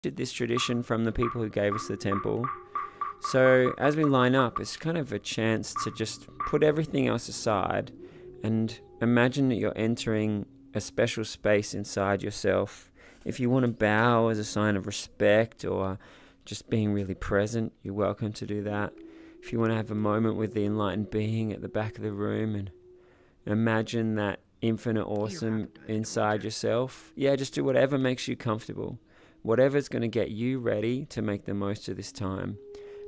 did this tradition from the people who gave us the temple. So as we line up, it's kind of a chance to just put everything else aside and imagine that you're entering a special space inside yourself. If you want to bow as a sign of respect or just being really present, you're welcome to do that. If you want to have a moment with the enlightened being at the back of the room and imagine that infinite awesome inside yourself, just do whatever makes you comfortable. Whatever's going to get you ready to make the most of this time.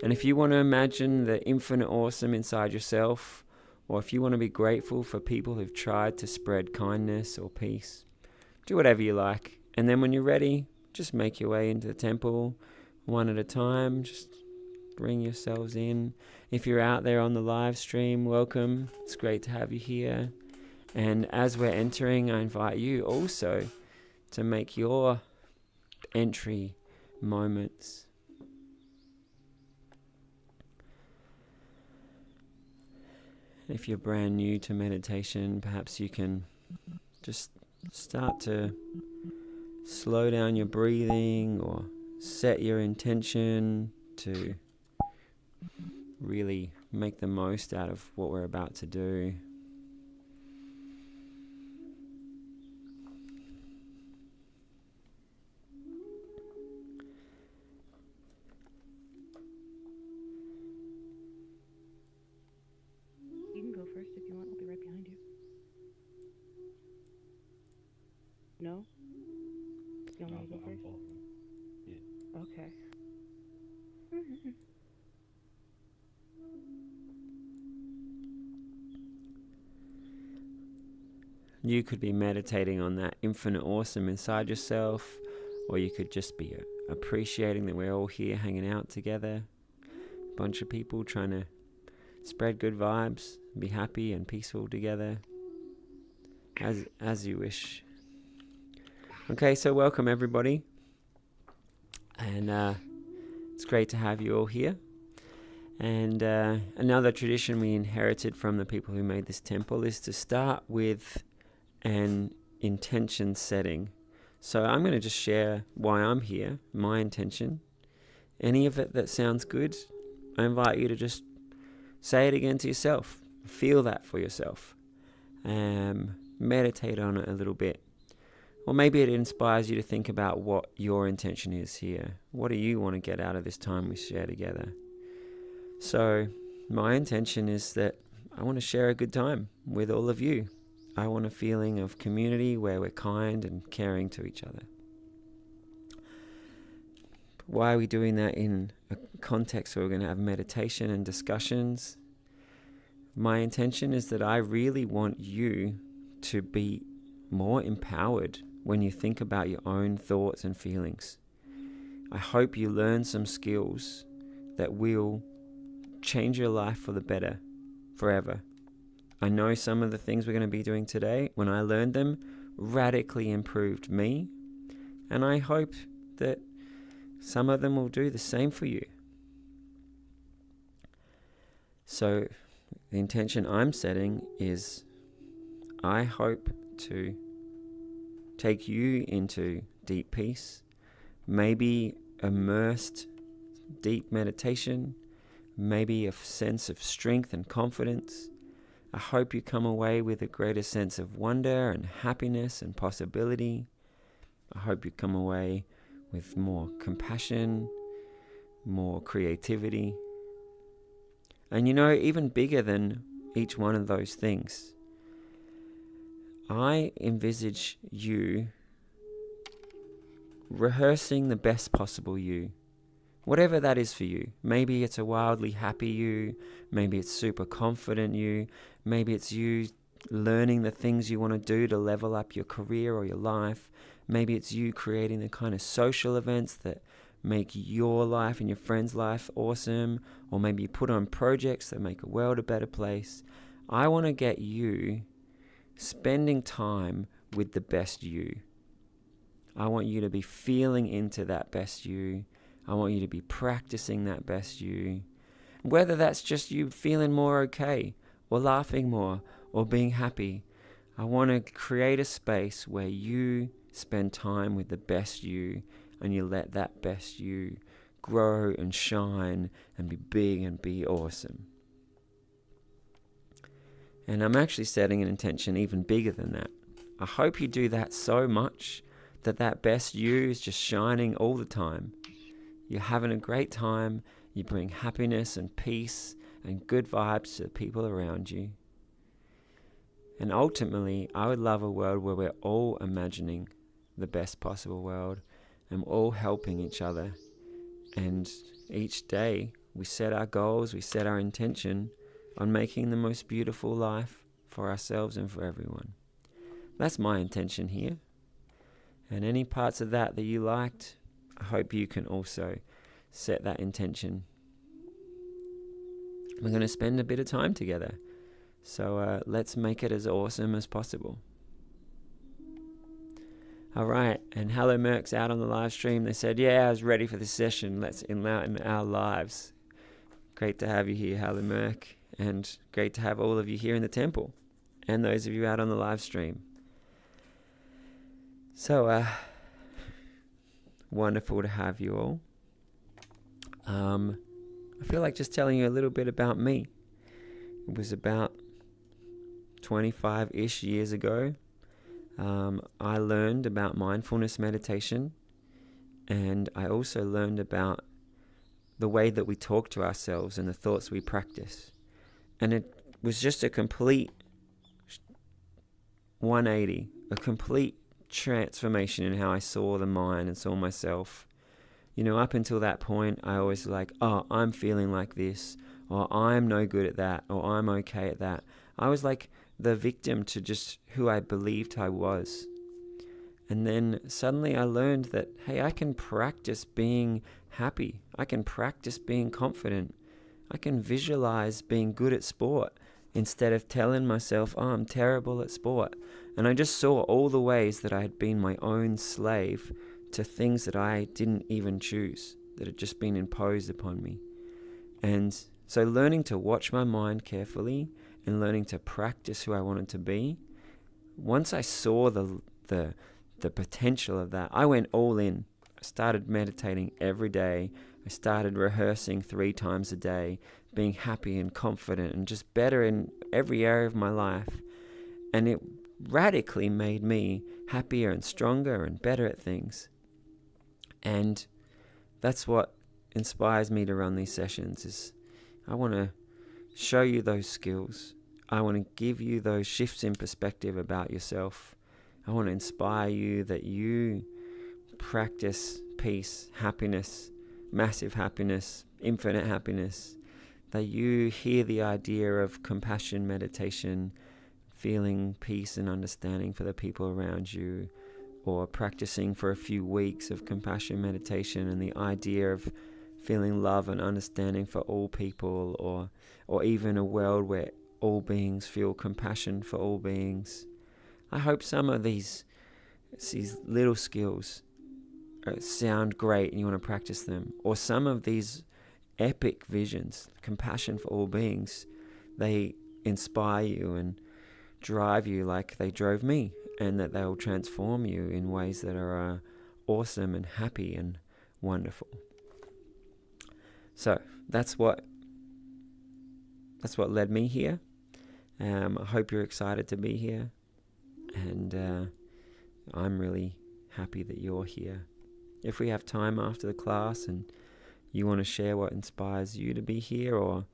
And if you want to imagine the infinite awesome inside yourself, or if you want to be grateful for people who've tried to spread kindness or peace, do whatever you like. And then when you're ready, just make your way into the temple one at a time. Just bring yourselves in. If you're out there on the live stream, welcome. It's great to have you here. And as we're entering, I invite you also to make your entry moments. If you're brand new to meditation, perhaps you can just start to slow down your breathing or set your intention to really make the most out of what we're about to do. You can go first if you want. I'll be right behind you. No? You want me to go first? Yeah. Okay. You could be meditating on that infinite awesome inside yourself, or you could just be appreciating that we're all here hanging out together. A bunch of people trying to spread good vibes, be happy and peaceful together, as you wish. Okay, so welcome everybody. And it's great to have you all here. And another tradition we inherited from the people who made this temple is to start with an intention setting. So I'm going to just share why I'm here, my intention. Any of it that sounds good, I invite you to just say it again to yourself. Feel that for yourself. Meditate on it a little bit. Or maybe it inspires you to think about what your intention is here. What do you want to get out of this time we share together? So my intention is that I want to share a good time with all of you. I want a feeling of community where we're kind and caring to each other. Why are we doing that in a context where we're going to have meditation and discussions? My intention is that I really want you to be more empowered when you think about your own thoughts and feelings. I hope you learn some skills that will change your life for the better forever. I know some of the things we're going to be doing today, when I learned them, radically improved me, and I hope that some of them will do the same for you. So the intention I'm setting is I hope to take you into deep peace, maybe immersed deep meditation, maybe a sense of strength and confidence. I hope you come away with a greater sense of wonder and happiness and possibility. I hope you come away with more compassion, more creativity. And even bigger than each one of those things, I envisage you rehearsing the best possible you. Whatever that is for you. Maybe it's a wildly happy you. Maybe it's super confident you. Maybe it's you learning the things you want to do to level up your career or your life. Maybe it's you creating the kind of social events that make your life and your friends' life awesome. Or maybe you put on projects that make a world a better place. I want to get you spending time with the best you. I want you to be feeling into that best you. I want you to be practicing that best you. Whether that's just you feeling more okay, or laughing more, or being happy, I want to create a space where you spend time with the best you. and you let that best you grow and shine and be big and be awesome. And I'm actually setting an intention even bigger than that. I hope you do that so much that best you is just shining all the time. You're having a great time. You bring happiness and peace and good vibes to the people around you. And ultimately, I would love a world where we're all imagining the best possible world and we're all helping each other. And each day we set our goals, we set our intention on making the most beautiful life for ourselves and for everyone. That's my intention here. And any parts of that you liked, I hope you can also set that intention. We're going to spend a bit of time together. So let's make it as awesome as possible. All right, and hello Mercs out on the live stream. They said, yeah, I was ready for this session. Let's enlighten our lives. Great to have you here, hello Merc. And great to have all of you here in the temple. And those of you out on the live stream. So, wonderful to have you all. I feel like just telling you a little bit about me. It was about 25-ish years ago. I learned about mindfulness meditation, and I also learned about the way that we talk to ourselves and the thoughts we practice. And it was just a complete 180, a complete transformation in how I saw the mind and saw myself. You know, up until that point, I always was like, oh, I'm feeling like this, or I'm no good at that, or I'm okay at that. I was like the victim to just who I believed I was. And then suddenly I learned that, hey, I can practice being happy. I can practice being confident. I can visualize being good at sport instead of telling myself, oh, I'm terrible at sport. And I just saw all the ways that I had been my own slave to things that I didn't even choose, that had just been imposed upon me. And so learning to watch my mind carefully and learning to practice who I wanted to be, once I saw the potential of that, I went all in. I started meditating every day. I started rehearsing 3 times a day, being happy and confident and just better in every area of my life. And it radically made me happier and stronger and better at things. And that's what inspires me to run these sessions, is I want to show you those skills. I want to give you those shifts in perspective about yourself. I want to inspire you that you practice peace, happiness, massive happiness, infinite happiness, that you hear the idea of compassion meditation, feeling peace and understanding for the people around you, or practicing for a few weeks of compassion meditation and the idea of feeling love and understanding for all people, or even a world where all beings feel compassion for all beings. I hope some of these little skills sound great and you want to practice them, or some of these epic visions, compassion for all beings, they inspire you and drive you like they drove me, and that they will transform you in ways that are awesome and happy and wonderful. So that's what led me here. I hope you're excited to be here, and I'm really happy that you're here. If we have time after the class and you want to share what inspires you to be here, or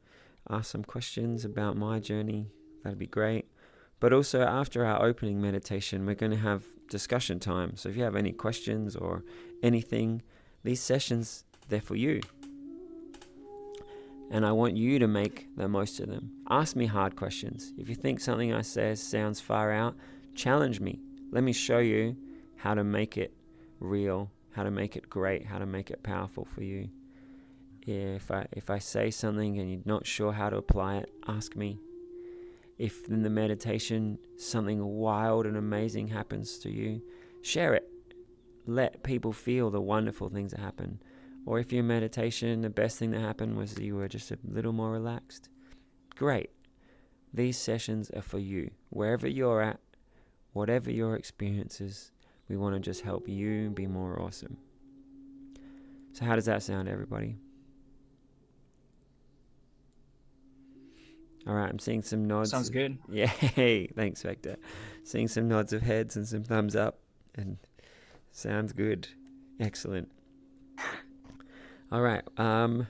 ask some questions about my journey, that'd be great. But also after our opening meditation, we're going to have discussion time. So if you have any questions or anything, these sessions, they're for you. And I want you to make the most of them. Ask me hard questions. If you think something I say sounds far out, challenge me. Let me show you how to make it real, how to make it great, how to make it powerful for you. If I say something and you're not sure how to apply it, ask me. If in the meditation something wild and amazing happens to you, share it. Let people feel the wonderful things that happen. Or if your meditation, the best thing that happened was that you were just a little more relaxed, great. These sessions are for you. Wherever you're at, whatever your experiences, we want to just help you be more awesome. So how does that sound, everybody? All right, I'm seeing some nods. Sounds good. Yay, thanks, Vector. Seeing some nods of heads and some thumbs up, and sounds good. Excellent. All right, well, I'm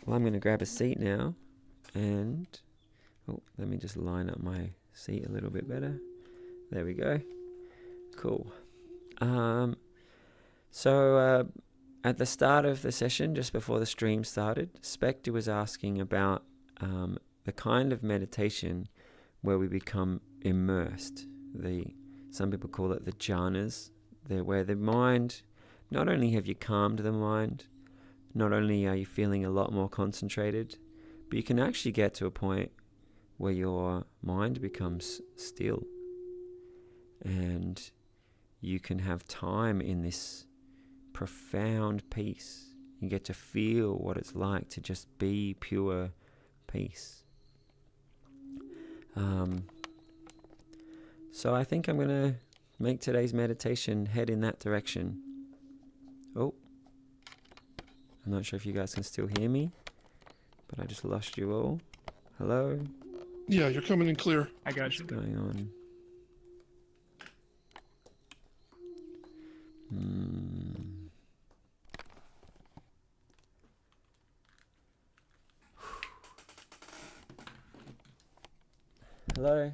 going to grab a seat now, and let me just line up my seat a little bit better. There we go. Cool. So at the start of the session, just before the stream started, Spectre was asking about the kind of meditation where we become immersed. Some people call it the jhanas, where the mind, not only have you calmed the mind, not only are you feeling a lot more concentrated, but you can actually get to a point where your mind becomes still, and you can have time in this profound peace. You get to feel what it's like to just be pure peace. So I think I'm going to make today's meditation head in that direction. Oh, I'm not sure if you guys can still hear me, but I just lost you all. Hello? Yeah, you're coming in clear. I got you. What's going on? Hello? All right.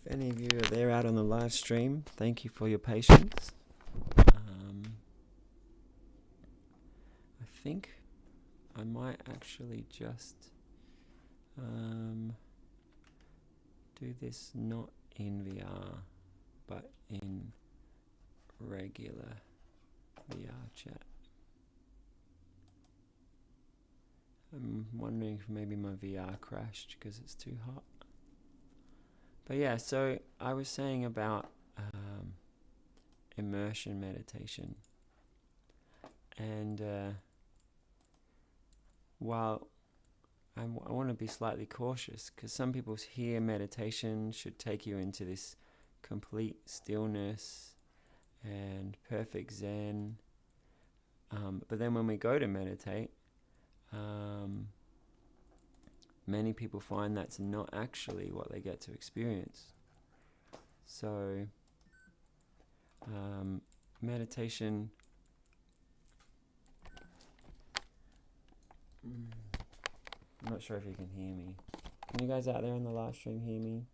If any of you are there out on the live stream, thank you for your patience. I think I might actually just do this not in VR, but in regular VR chat. I'm wondering if maybe my VR crashed because it's too hot. But yeah, so I was saying about immersion meditation. And while I want to be slightly cautious, because some people hear meditation should take you into this complete stillness and perfect zen. But then when we go to meditate, many people find that's not actually what they get to experience. So meditation, I'm not sure if you can hear me. Can you guys out there on the live stream hear me?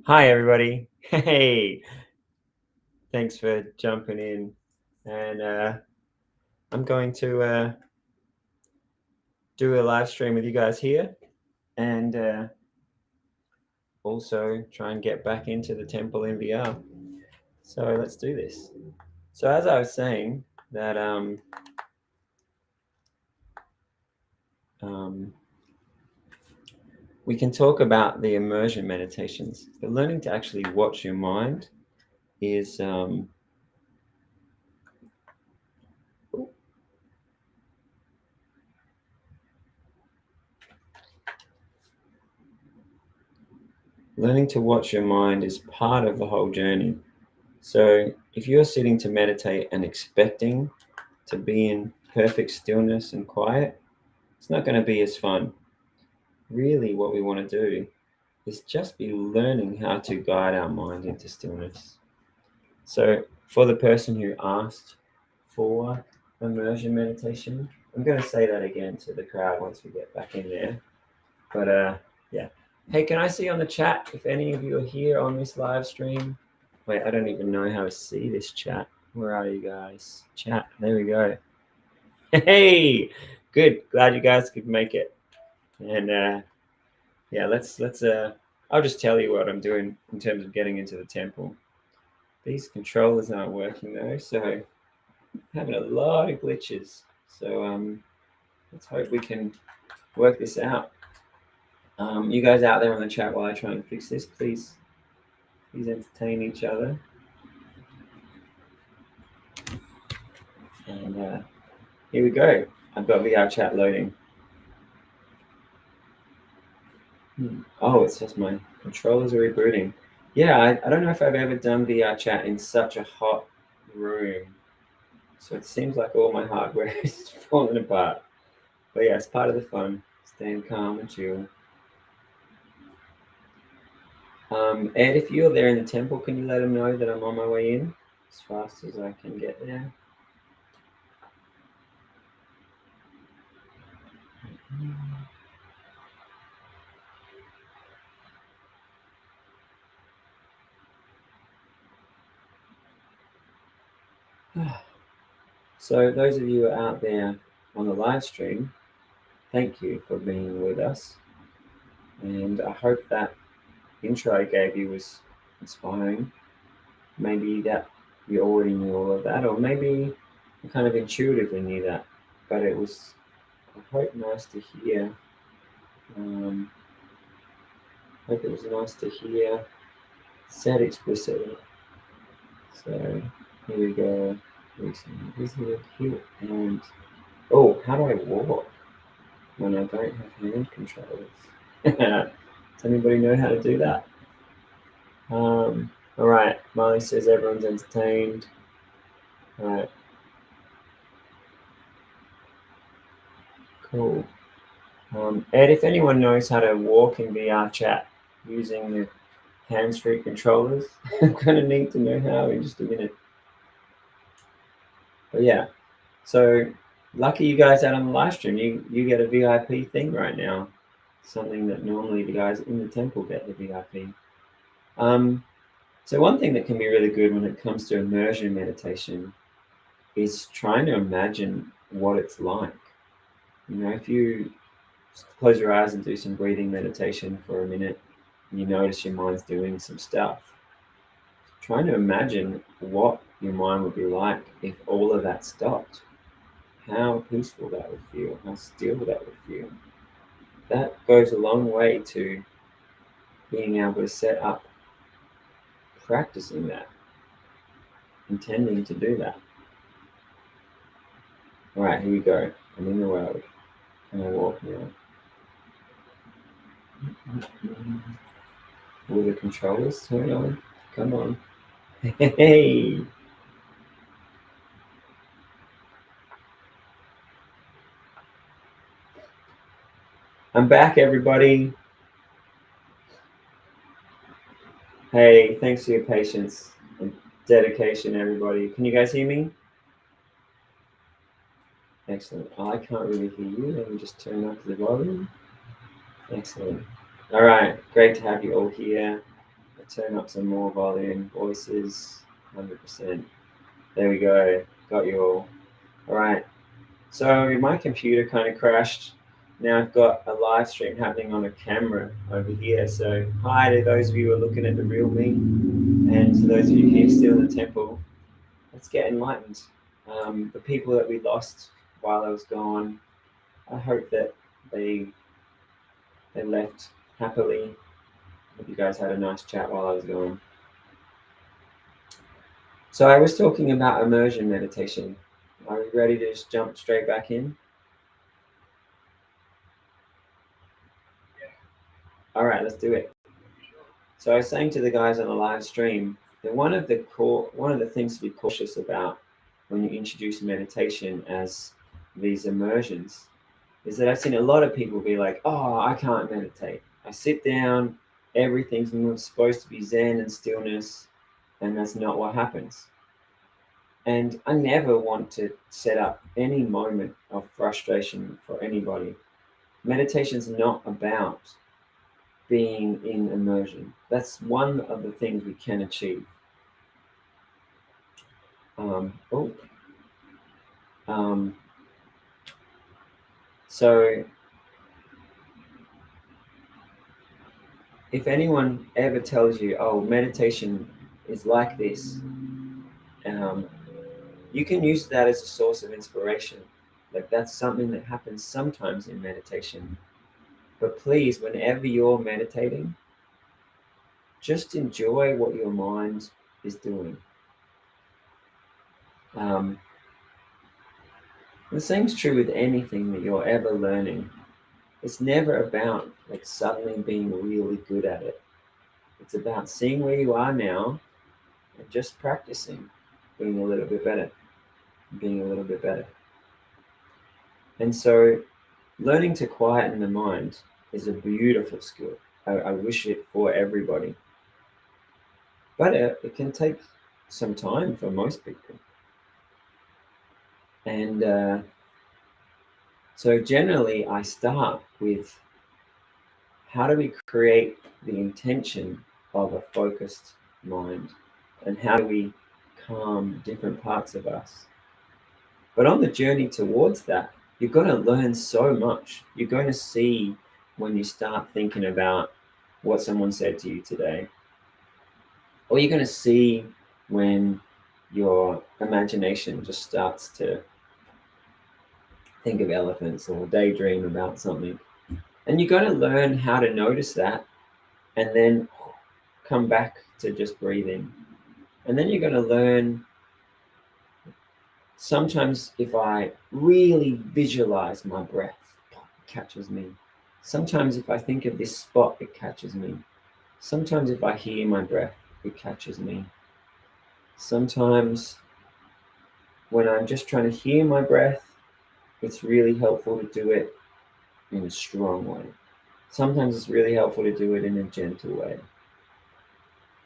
Hi, everybody. Hey, thanks for jumping in. And I'm going to do a live stream with you guys here and also try and get back into the temple in VR. So let's do this. So as I was saying, that we can talk about the immersion meditations, but learning to actually watch your mind is learning to watch your mind is part of the whole journey. So if you're sitting to meditate and expecting to be in perfect stillness and quiet, it's not going to be as fun. Really, what we want to do is just be learning how to guide our mind into stillness. So, for the person who asked for immersion meditation, I'm going to say that again to the crowd once we get back in there. But yeah. Hey, can I see on the chat if any of you are here on this live stream? Wait, I don't even know how to see this chat. Where are you guys? Chat. There we go. Hey, good. Glad you guys could make it. And yeah, let's I'll just tell you what I'm doing in terms of getting into the temple. These controllers aren't working though, so I'm having a lot of glitches. So let's hope we can work this out. You guys out there on the chat while I try and fix this, please entertain each other. And here we go. I've got VR chat loading. Oh, it says my controllers are rebooting. Yeah, I don't know if I've ever done VR chat in such a hot room. So it seems like all my hardware is falling apart. But yeah, it's part of the fun. Staying calm and chill. Ed, if you're there in the temple, can you let them know that I'm on my way in as fast as I can get there? So those of you out there on the live stream, thank you for being with us. And I hope that intro I gave you was inspiring. Maybe that you already knew all of that, or maybe you kind of intuitively knew that, but it was, I hope, nice to hear. Hope it was nice to hear said explicitly. So here we go. Recently visited here and oh, how do I walk when I don't have hand controls? Does anybody know how to do that? All right, Molly says everyone's entertained. All right, cool. Ed, if anyone knows how to walk in VR chat using the hands-free controllers, I'm gonna need to know how in just a minute. But yeah, so lucky you guys out on the live stream. You get a VIP thing right now, something that normally the guys in the temple get the VIP. So one thing that can be really good when it comes to immersion meditation is trying to imagine what it's like. You know, if you close your eyes and do some breathing meditation for a minute, and you notice your mind's doing some stuff, trying to imagine what your mind would be like if all of that stopped. How peaceful that would feel, how still that would feel. That goes a long way to being able to set up practicing that, intending to do that. All right, here we go. I'm in the road. And I walk now. Will the controllers turn on? Come on. Hey! I'm back, everybody. Hey, thanks for your patience and dedication, everybody. Can you guys hear me? Excellent. I can't really hear you. Let me just turn up the volume. Excellent. All right, great to have you all here. turn up some more volume. Voices, 100%. There we go. Got you all. All right. So my computer kind of crashed. Now I've got a live stream happening on a camera over here. So hi to those of you who are looking at the real me, and to those of you here still in the temple. Let's get enlightened. The people that we lost while I was gone, I hope that they left happily. Hope you guys had a nice chat while I was gone. So I was talking about immersion meditation. Are we ready to just jump straight back in? All right, let's do it. So I was saying to the guys on the live stream that one of the things to be cautious about when you introduce meditation as these immersions is that I've seen a lot of people be like, "Oh, I can't meditate. I sit down, everything's supposed to be zen and stillness, and that's not what happens." And I never want to set up any moment of frustration for anybody. Meditation is not about being in immersion. That's one of the things we can achieve. Um, oh, um, so if anyone ever tells you, "Oh, meditation is like this," um, you can use that as a source of inspiration. Like that's something that happens sometimes in meditation. But please, whenever you're meditating, just enjoy what your mind is doing. Um, the same's true with anything that you're ever learning. It's never about like suddenly being really good at it. It's about seeing where you are now and just practicing being a little bit better, being a little bit better. And so learning to quieten the mind is a beautiful skill. I wish it for everybody. But it can take some time for most people. And so generally, I start with how do we create the intention of a focused mind? And how do we calm different parts of us? But on the journey towards that, you're going to learn so much. You're going to see when you start thinking about what someone said to you today. Or you're going to see when your imagination just starts to think of elephants or daydream about something. And you're going to learn how to notice that and then come back to just breathing. And then you're going to learn sometimes if I really visualize my breath, it catches me. Sometimes if I think of this spot, it catches me. Sometimes if I hear my breath, it catches me. Sometimes when I'm just trying to hear my breath, it's really helpful to do it in a strong way. Sometimes it's really helpful to do it in a gentle way.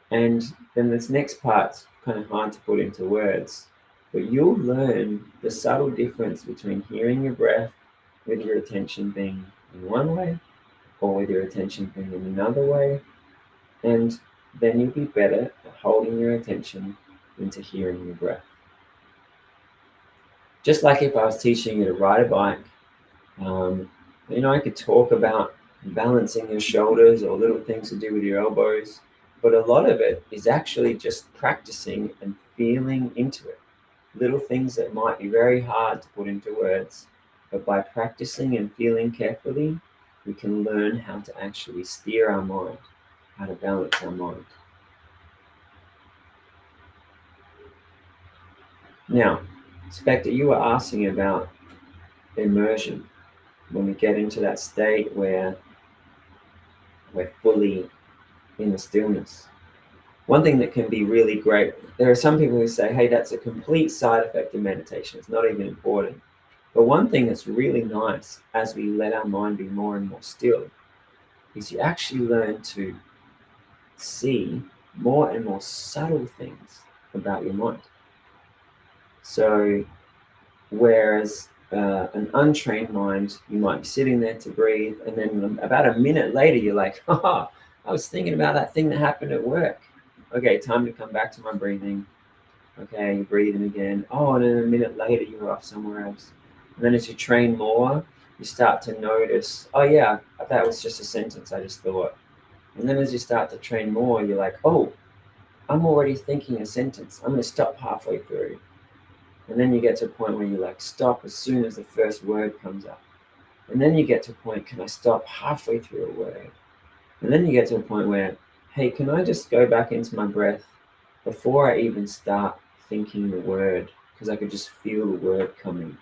And then this next part's kind of hard to put into words, but you'll learn the subtle difference between hearing your breath with your attention being in one way or with your attention being in another way. And then you'll be better at holding your attention into hearing your breath. Just like if I was teaching you to ride a bike, I could talk about balancing your shoulders or little things to do with your elbows, but a lot of it is actually just practicing and feeling into it. Little things that might be very hard to put into words, but by practicing and feeling carefully, we can learn how to actually steer our mind, how to balance our mind. Now, Spectre, you were asking about immersion. When we get into that state where we're fully in the stillness. One thing that can be really great, there are some people who say, hey, that's a complete side effect of meditation. It's not even important. But one thing that's really nice as we let our mind be more and more still is you actually learn to see more and more subtle things about your mind. So whereas an untrained mind, you might be sitting there to breathe, and then about a minute later, you're like, haha, I was thinking about that thing that happened at work. Okay, time to come back to my breathing. Okay, you're breathing again. Oh, and then a minute later, you're off somewhere else. And then as you train more, you start to notice, oh, yeah, that was just a sentence I just thought. And then as you start to train more, you're like, oh, I'm already thinking a sentence. I'm going to stop halfway through. And then you get to a point where you like stop as soon as the first word comes up. And then you get to a point, can I stop halfway through a word? And then you get to a point where, hey, can I just go back into my breath before I even start thinking the word? Because I could just feel the word coming.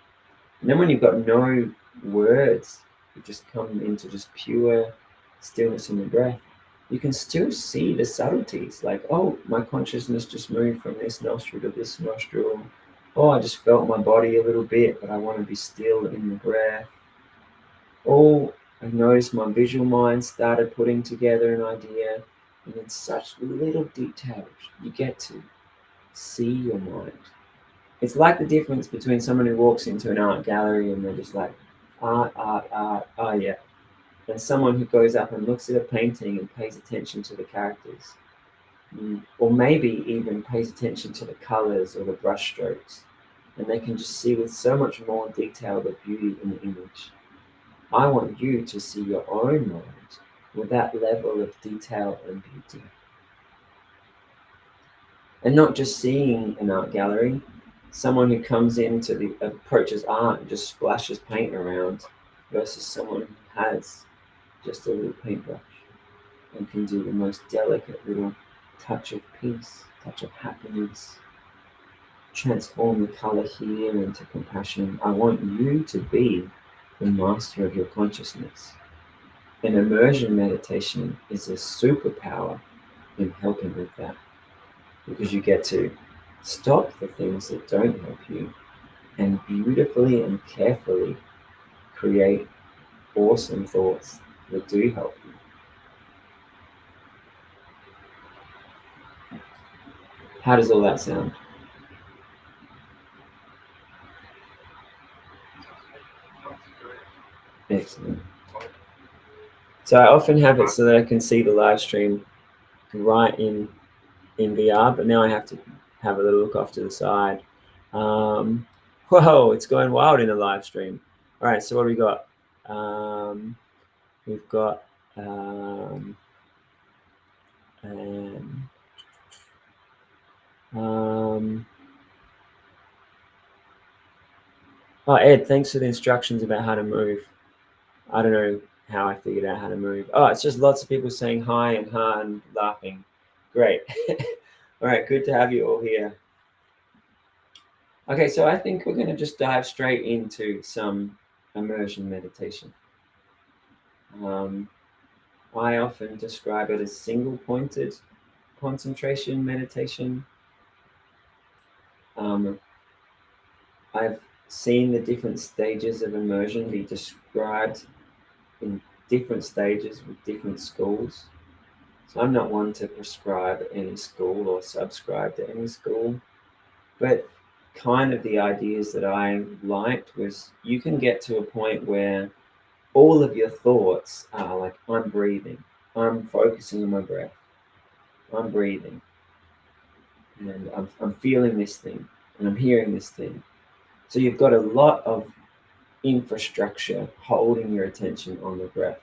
And then when you've got no words, you just come into just pure stillness in the breath. You can still see the subtleties, like, oh, my consciousness just moved from this nostril to this nostril. Oh, I just felt my body a little bit, but I want to be still in the breath. Oh, I noticed my visual mind started putting together an idea, and in such little details, you get to see your mind. It's like the difference between someone who walks into an art gallery and they're just like, art, art, art, oh yeah, and someone who goes up and looks at a painting and pays attention to the characters, or maybe even pays attention to the colors or the brush strokes, and they can just see with so much more detail the beauty in the image. I want you to see your own mind with that level of detail and beauty. And not just seeing an art gallery, someone who comes into the approaches art and just splashes paint around versus someone who has just a little paintbrush and can do the most delicate little touch of peace, touch of happiness, transform the color here into compassion. I want you to be the master of your consciousness. And immersion meditation is a superpower in helping with that, because you get to stop the things that don't help you and beautifully and carefully create awesome thoughts that do help you. How does all that sound? Excellent. So I often have it so that I can see the live stream right in VR, but now I have to have a little look off to the side. Whoa, it's going wild in the live stream. All right, so what do we got? We've got oh, Ed, thanks for the instructions about how to move. I don't know how I figured out how to move. Oh, it's just lots of people saying hi and ha and laughing. Great. All right, good to have you all here. Okay, so I think we're going to just dive straight into some immersion meditation. I often describe it as single-pointed concentration meditation. I've seen the different stages of immersion be described in different stages with different schools. So I'm not one to prescribe any school or subscribe to any school, but kind of the ideas that I liked was you can get to a point where all of your thoughts are like, I'm breathing, I'm focusing on my breath, I'm breathing, and I'm feeling this thing, and I'm hearing this thing. So you've got a lot of infrastructure holding your attention on the breath.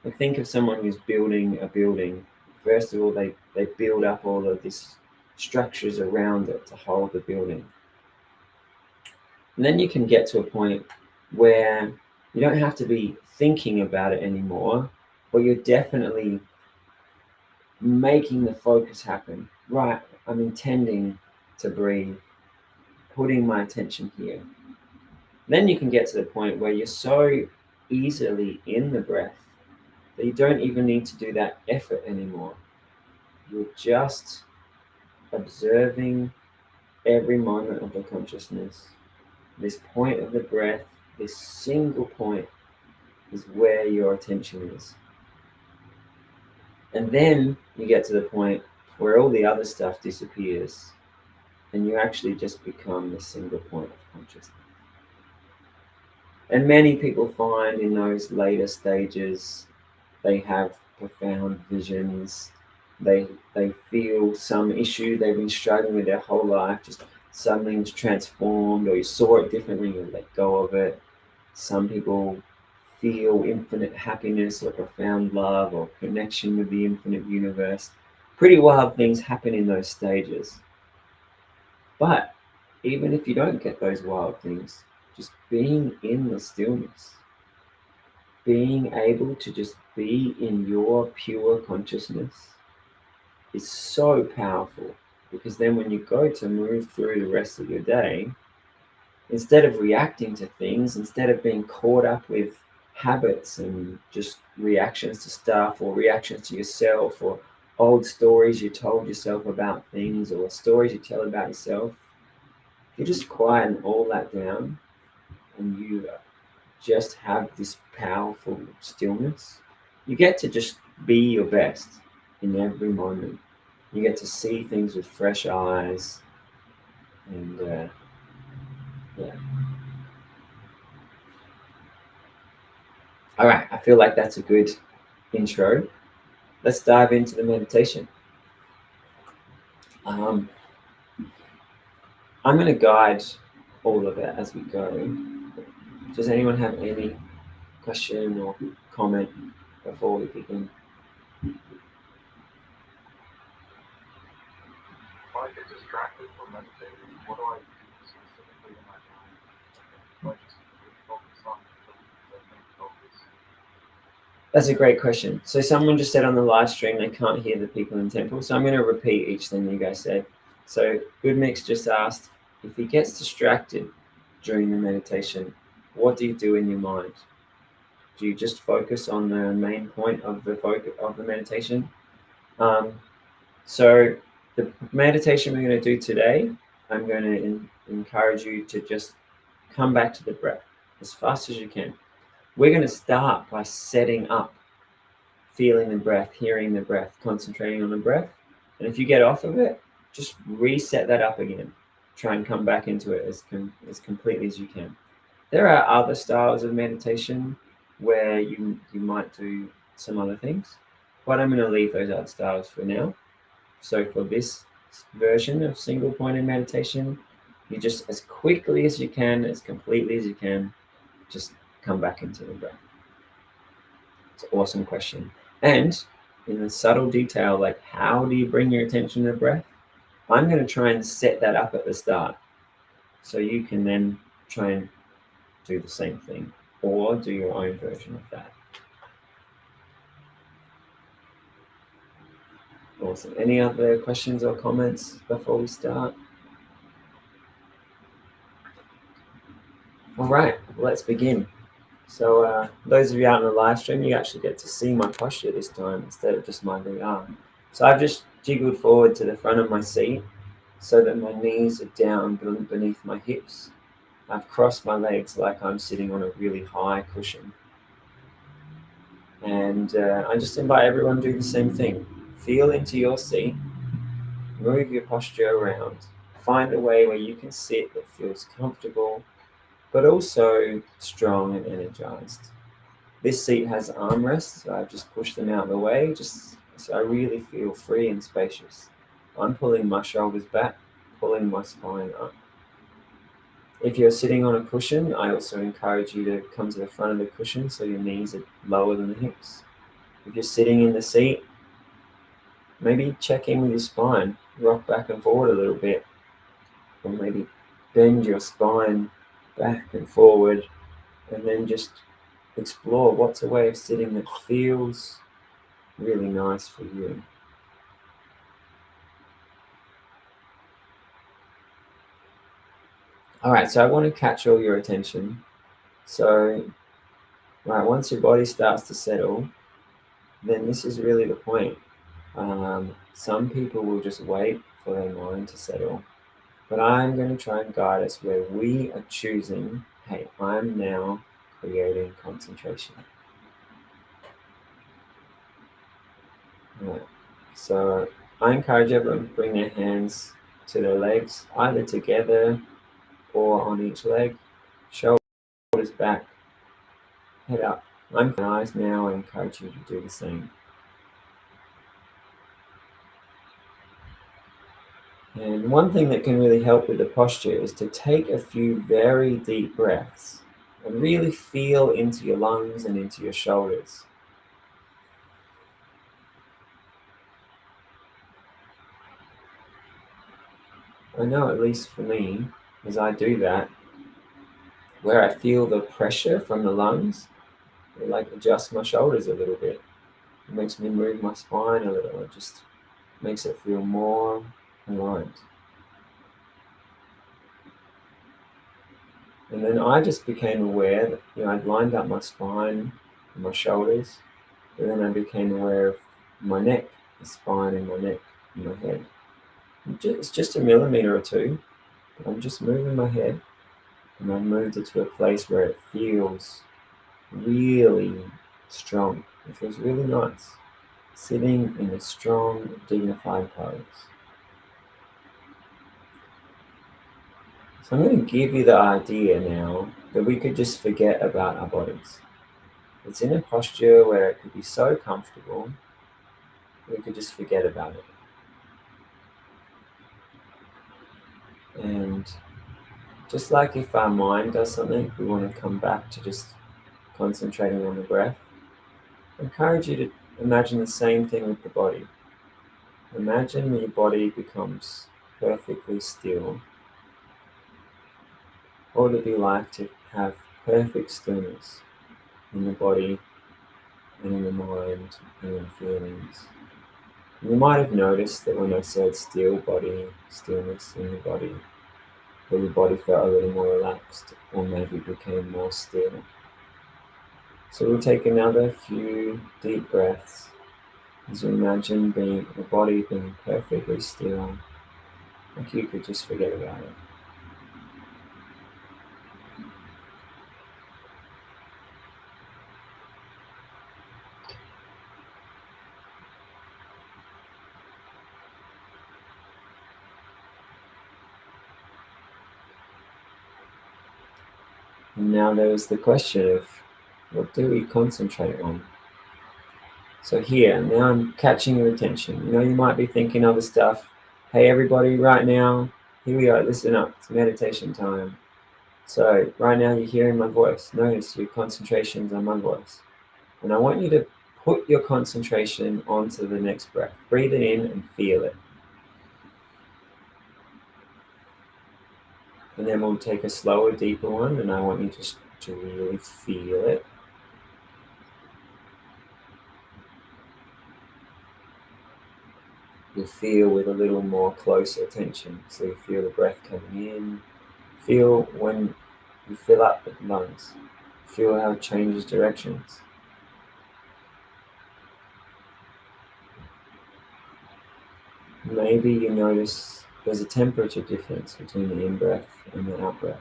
Like think of someone who's building a building. First of all, they build up all of these structures around it to hold the building. And then you can get to a point where you don't have to be thinking about it anymore, but you're definitely making the focus happen. Right, I'm intending to breathe, putting my attention here. Then you can get to the point where you're so easily in the breath that you don't even need to do that effort anymore. You're just observing every moment of the consciousness. This point of the breath, this single point, is where your attention is. And then you get to the point where all the other stuff disappears and you actually just become the single point of consciousness. And many people find in those later stages they have profound visions. They feel some issue they've been struggling with their whole life, just suddenly it's transformed, or you saw it differently, you let go of it. Some people feel infinite happiness or profound love or connection with the infinite universe. Pretty wild things happen in those stages. But even if you don't get those wild things, just being in the stillness, being able to just be in your pure consciousness is so powerful, because then when you go to move through the rest of your day, instead of reacting to things, instead of being caught up with habits and just reactions to stuff, or reactions to yourself, or old stories you told yourself about things, or stories you tell about yourself, you just quieten all that down, and you just have this powerful stillness. You get to just be your best in every moment. You get to see things with fresh eyes, and yeah. All right, I feel like that's a good intro. Let's dive into the meditation. Um, I'm going to guide all of it as we go. Does anyone have any question or comment before we begin? If I get distracted from meditating, what do I do specifically in that time? Do I just really focus on the main focus? That's a great question. So someone just said on the live stream they can't hear the people in temple. So I'm going to repeat each thing you guys said. So Good Mix just asked, if he gets distracted during the meditation, what do you do in your mind? Do you just focus on the main point of the meditation? Um, so the meditation we're going to do today, I'm going to encourage you to just come back to the breath as fast as you can. We're going to start by setting up, feeling the breath, hearing the breath, concentrating on the breath. And if you get off of it, just reset that up again. Try and come back into it as completely as you can. There are other styles of meditation where you might do some other things, but I'm going to leave those other styles for now. So for this version of single pointed meditation, you just, as quickly as you can, as completely as you can, just come back into the breath. It's an awesome question. And in the subtle detail, like how do you bring your attention to the breath? I'm going to try and set that up at the start, so you can then try and do the same thing or do your own version of that. Awesome. Any other questions or comments before we start? All right, let's begin. So those of you out in the live stream, you actually get to see my posture this time instead of just my VR. So I've just jiggled forward to the front of my seat so that my knees are down beneath my hips. I've crossed my legs like I'm sitting on a really high cushion. And I just invite everyone to do the same thing. Feel into your seat, move your posture around, find a way where you can sit that feels comfortable, but also strong and energized. This seat has armrests, so I've just pushed them out of the way, just so I really feel free and spacious. I'm pulling my shoulders back, pulling my spine up. If you're sitting on a cushion, I also encourage you to come to the front of the cushion so your knees are lower than the hips. If you're sitting in the seat, maybe check in with your spine, rock back and forward a little bit, or maybe bend your spine back and forward, and then just explore what's a way of sitting that feels really nice for you. All right, so I want to catch all your attention. So, right, once your body starts to settle, then this is really the point. Some people will just wait for their mind to settle, but I'm going to try and guide us where we are choosing, hey, I'm now creating concentration. All right. So I encourage everyone to bring their hands to their legs, either together or on each leg, shoulders back, head up. I'm my eyes now. I encourage you to do the same. And one thing that can really help with the posture is to take a few very deep breaths and really feel into your lungs and into your shoulders. I know, at least for me, as I do that, where I feel the pressure from the lungs, it like adjusts my shoulders a little bit. It makes me move my spine a little. It just makes it feel more aligned. And then I just became aware that, I'd lined up my spine and my shoulders, but then I became aware of my neck, the spine and my neck and my head. It's just a millimeter or two, but I'm just moving my head, and I've moved it to a place where it feels really strong. It feels really nice, sitting in a strong, dignified pose. So I'm going to give you the idea now that we could just forget about our bodies. It's in a posture where it could be so comfortable, we could just forget about it. And just like if our mind does something, we want to come back to just concentrating on the breath. I encourage you to imagine the same thing with the body. Imagine your body becomes perfectly still. What would it be like to have perfect stillness in the body and in the mind and in the feelings? You might have noticed that when I said still body, stillness in the body, that your body felt a little more relaxed or maybe became more still. So we'll take another few deep breaths as you imagine the body being perfectly still, like you could just forget about it. And now there's the question of, what do we concentrate on? So here, now I'm catching your attention. You might be thinking other stuff. Hey everybody, right now, here we go, listen up, it's meditation time. So right now you're hearing my voice. Notice your concentration's on my voice. And I want you to put your concentration onto the next breath. Breathe it in and feel it. And then we'll take a slower, deeper one, and I want you just to really feel it. You'll feel with a little more closer attention. So you feel the breath coming in. Feel when you fill up the lungs. Feel how it changes directions. Maybe you notice there's a temperature difference between the in-breath and the out-breath.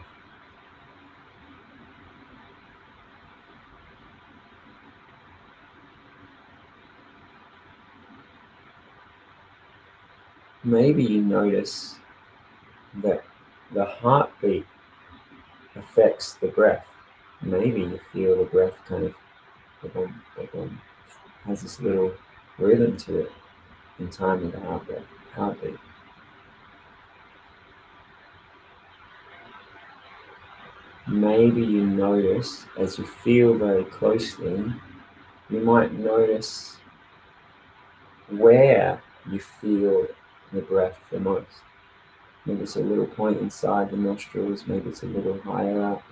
Maybe you notice that the heartbeat affects the breath. Maybe you feel the breath kind of ba-boom, ba-boom, has this little rhythm to it in time with the heartbeat. Maybe you notice, as you feel very closely, you might notice where you feel the breath the most. Maybe it's a little point inside the nostrils, maybe it's a little higher up.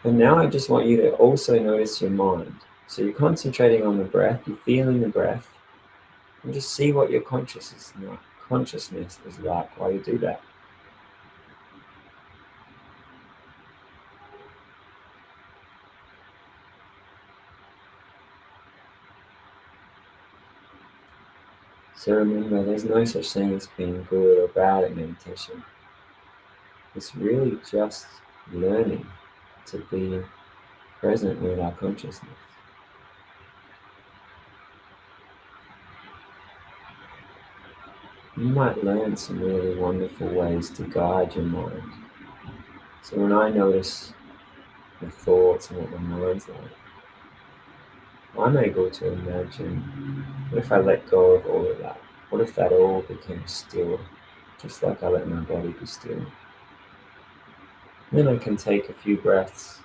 And now I just want you to also notice your mind. So you're concentrating on the breath, you're feeling the breath, and just see what your consciousness is like while you do that. So remember, there's no such thing as being good or bad at meditation. It's really just learning to be present with our consciousness. you might learn some really wonderful ways to guide your mind. So when I notice my thoughts and what my mind's like, I'm able to imagine, what if I let go of all of that? What if that all became still, just like I let my body be still? Then I can take a few breaths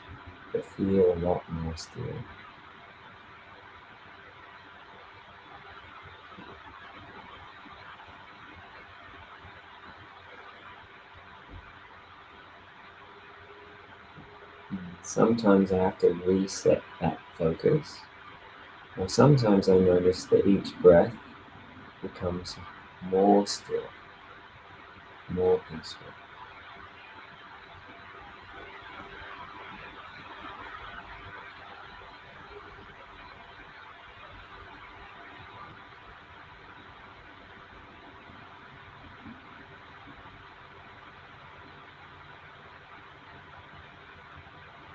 that feel a lot more still. Sometimes I have to reset that focus, or sometimes I notice that each breath becomes more still, more peaceful.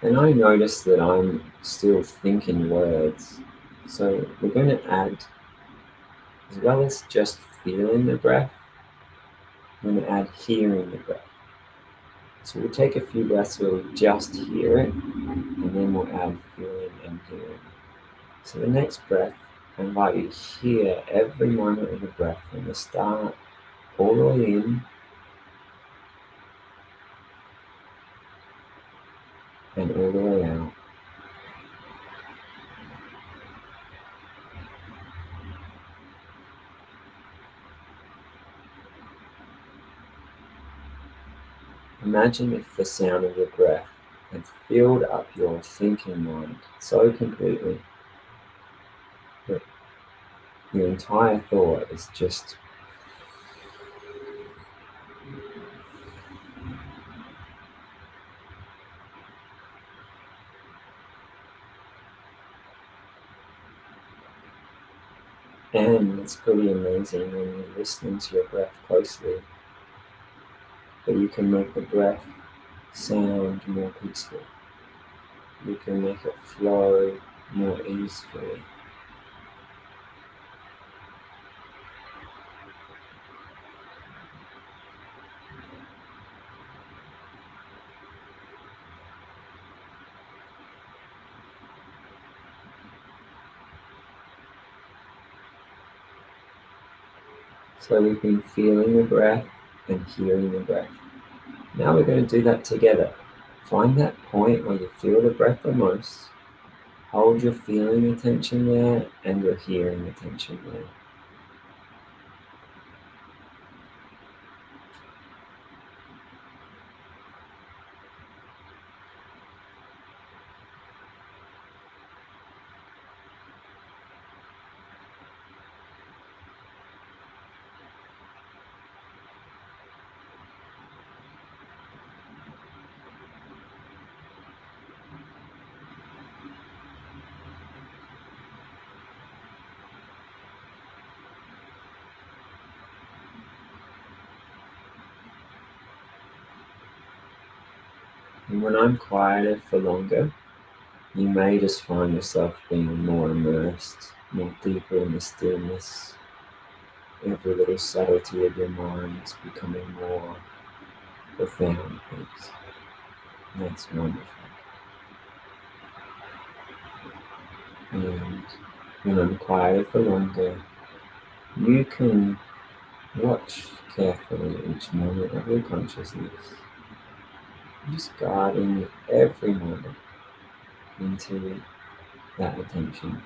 And I notice that I'm still thinking words. So we're going to add, as well as just feeling the breath, we're going to add hearing the breath. So we'll take a few breaths where we just hear it, and then we'll add feeling and hearing. So the next breath, I invite you to hear every moment of the breath from the start all the way in and all the way out. Imagine if the sound of your breath had filled up your thinking mind so completely that your entire thought is just and it's pretty amazing when you're listening to your breath closely that you can make the breath sound more peaceful. You can make it flow more easily. So we've been feeling the breath and hearing the breath. Now we're going to do that together. Find that point where you feel the breath the most. Hold your feeling attention there and your hearing attention there. And when I'm quieter for longer, you may just find yourself being more immersed, more deeper in the stillness. Every little subtlety of your mind is becoming more profound peace. And that's wonderful. And when I'm quieter for longer, you can watch carefully each moment of your consciousness, just guarding every moment into that attention.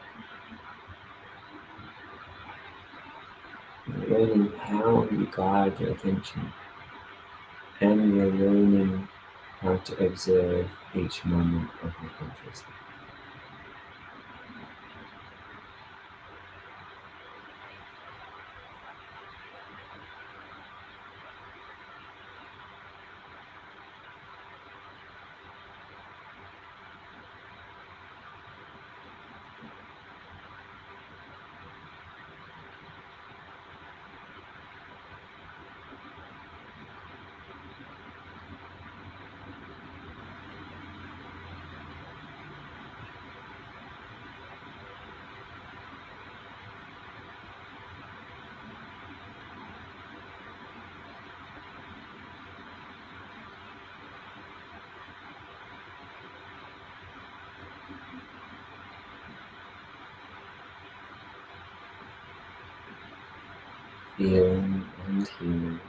You're learning how you guide your attention, and you're learning how to observe each moment of your consciousness. feeling and healing.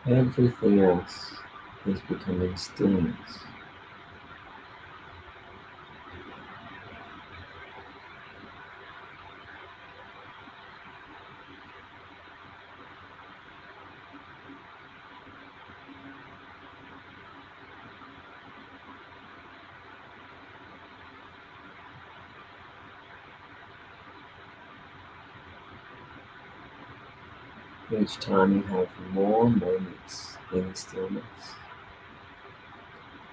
Everything else is becoming stillness. Each time you have more moments in stillness,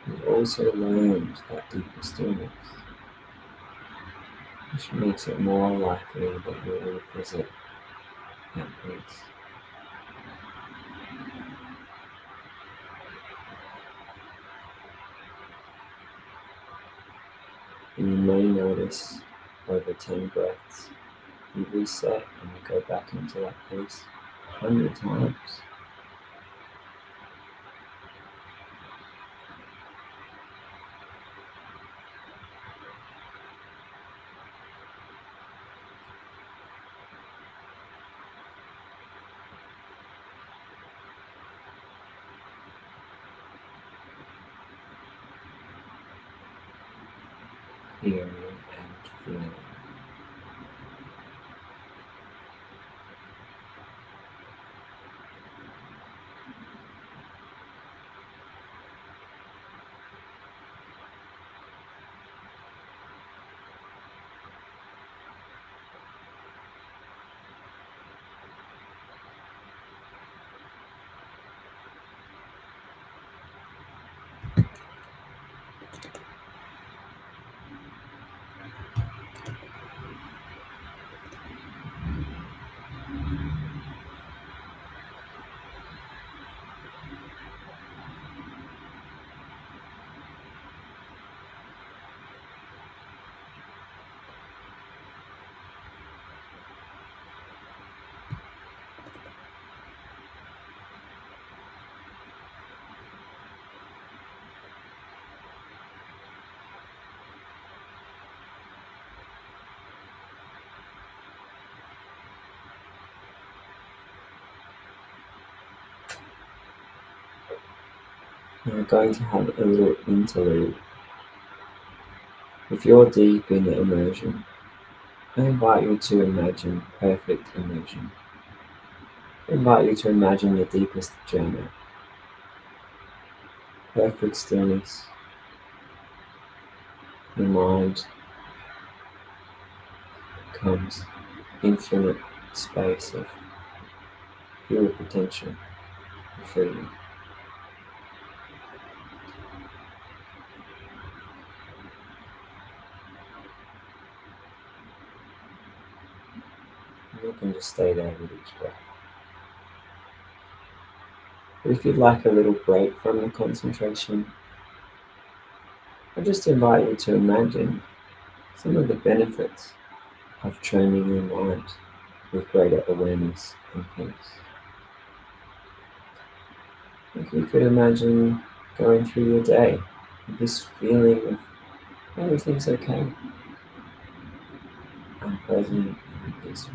you also learn that deeper stillness, which makes it more likely that you will visit that place. And you may notice over 10 breaths, you reset and you go back into that place 100 times. Hearing and feeling. We're going to have a little interlude. If you're deep in the immersion, I invite you to imagine perfect immersion. I invite you to imagine the deepest journey. Perfect stillness. The mind becomes infinite space of pure potential and freedom. You can just stay there with each breath. But if you'd like a little break from the concentration, I just invite you to imagine some of the benefits of training your mind with greater awareness and peace. If you could imagine going through your day with this feeling of everything's okay, I'm present and peaceful.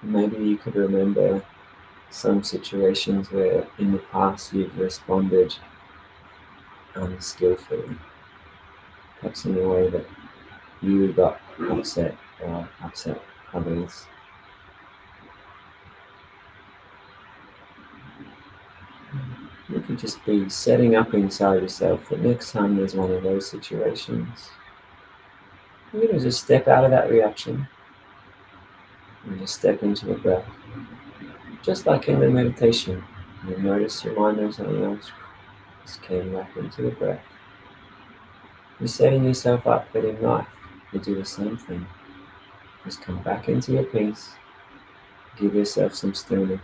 Maybe you could remember some situations where in the past you've responded unskillfully, perhaps in a way that you got upset or upset others. You could just be setting up inside yourself that next time there's one of those situations, you're going to just step out of that reaction and just step into the breath. Just like in the meditation, you notice your mind doing something else, Just came back into the breath. You're setting yourself up that in life you do the same thing. Just come back into your peace. Give yourself some stillness.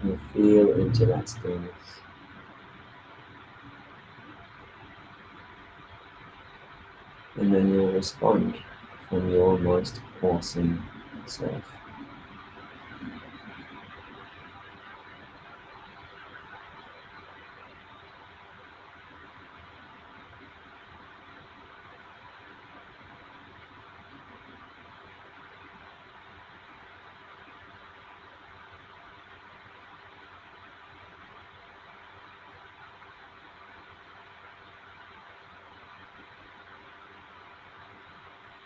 And feel into that stillness. And then you'll respond from your most awesome self.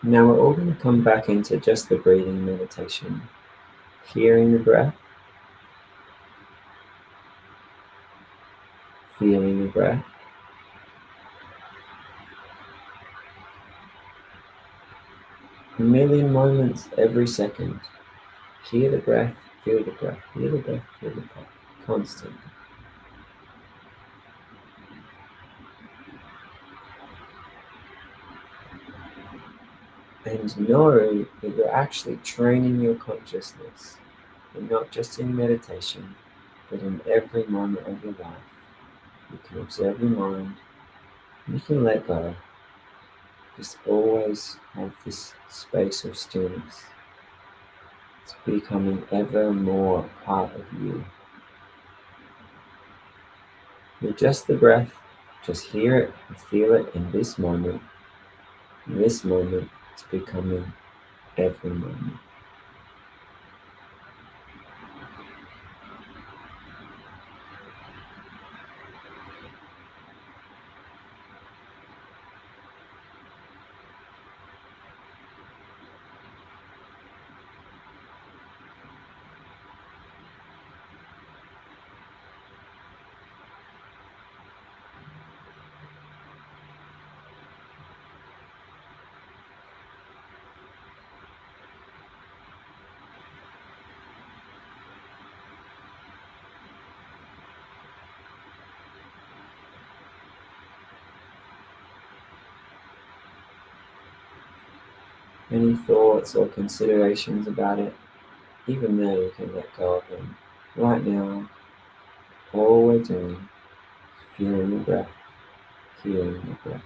Now we're all going to come back into just the breathing meditation, hearing the breath, feeling the breath, a million moments every second. Hear the breath, feel the breath, hear the breath, feel the breath, constant. And know that you're actually training your consciousness, and not just in meditation, but in every moment of your life. You can observe your mind, and you can let go. Just always have this space of stillness. It's becoming ever more part of you. You're just the breath, just hear it and feel it in this moment. In this moment, it's becoming every moment. Any thoughts or considerations about it, even there you can let go of them. Right now, all we're doing is feeling the breath, hearing the breath.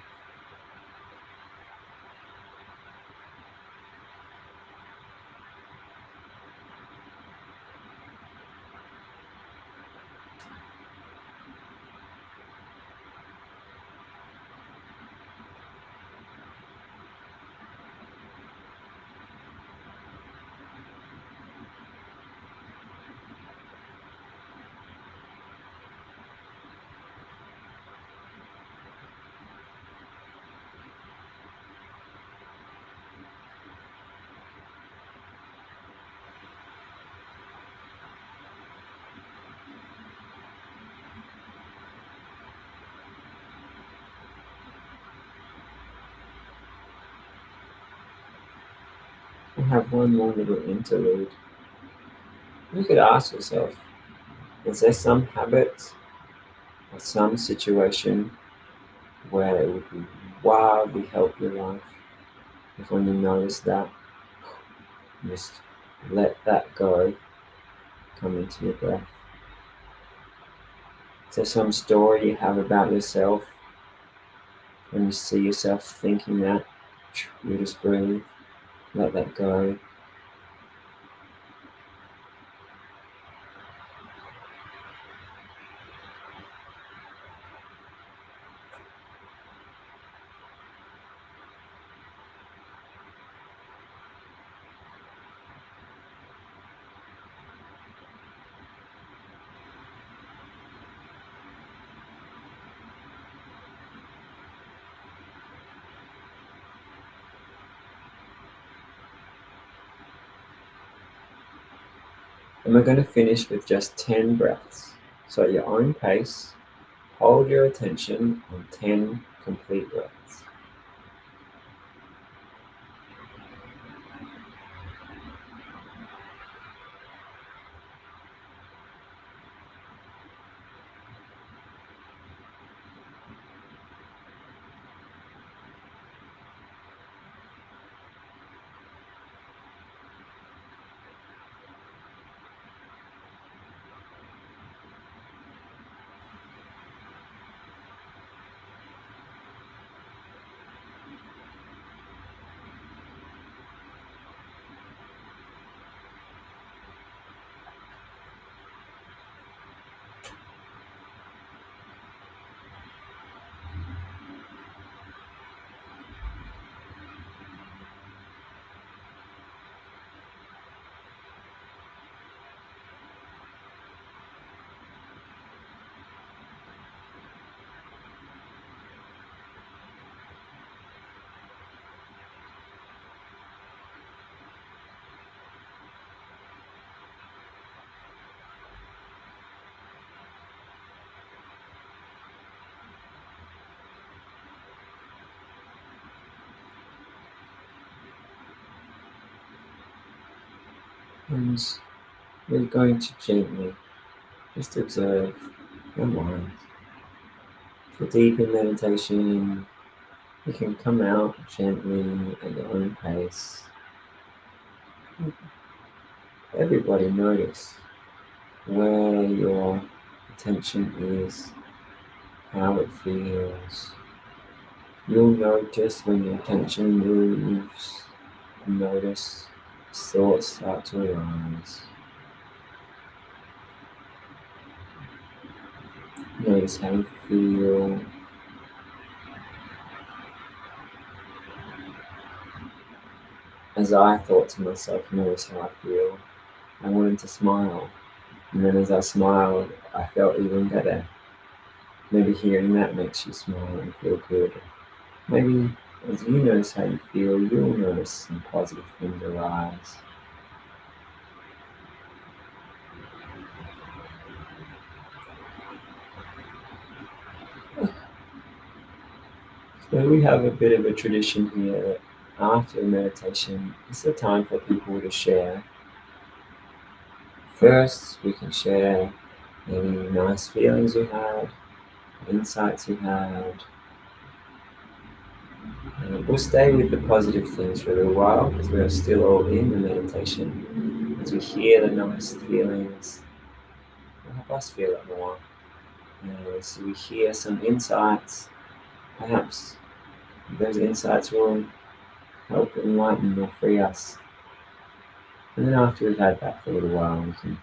We'll have one more little interlude. You could ask yourself, is there some habit or some situation where it would wildly help your life if when you notice that, just let that go, come into your breath? Is there some story you have about yourself when you see yourself thinking that, you just breathe, let that go? And we're going to finish with just 10 breaths. So at your own pace, hold your attention on 10 complete breaths. And we're going to gently just observe your mind. If you're deep in meditation, you can come out gently at your own pace. Everybody notice where your attention is, how it feels. You'll notice when your attention moves, and notice thoughts start to arise. Notice how you feel. As I thought to myself, notice how I feel. I wanted to smile. And then as I smiled, I felt even better. Maybe hearing that makes you smile and feel good. Maybe as you notice how you feel, you'll notice some positive things arise. So we have a bit of a tradition here that after meditation, it's a time for people to share. First, we can share any nice feelings you had, insights you had. We'll stay with the positive things for a little while because we're still all in the meditation. As we hear the nice feelings, it'll help us feel it more. So we hear some insights, perhaps those insights will help enlighten or free us. And then after we've had that for a little while, we can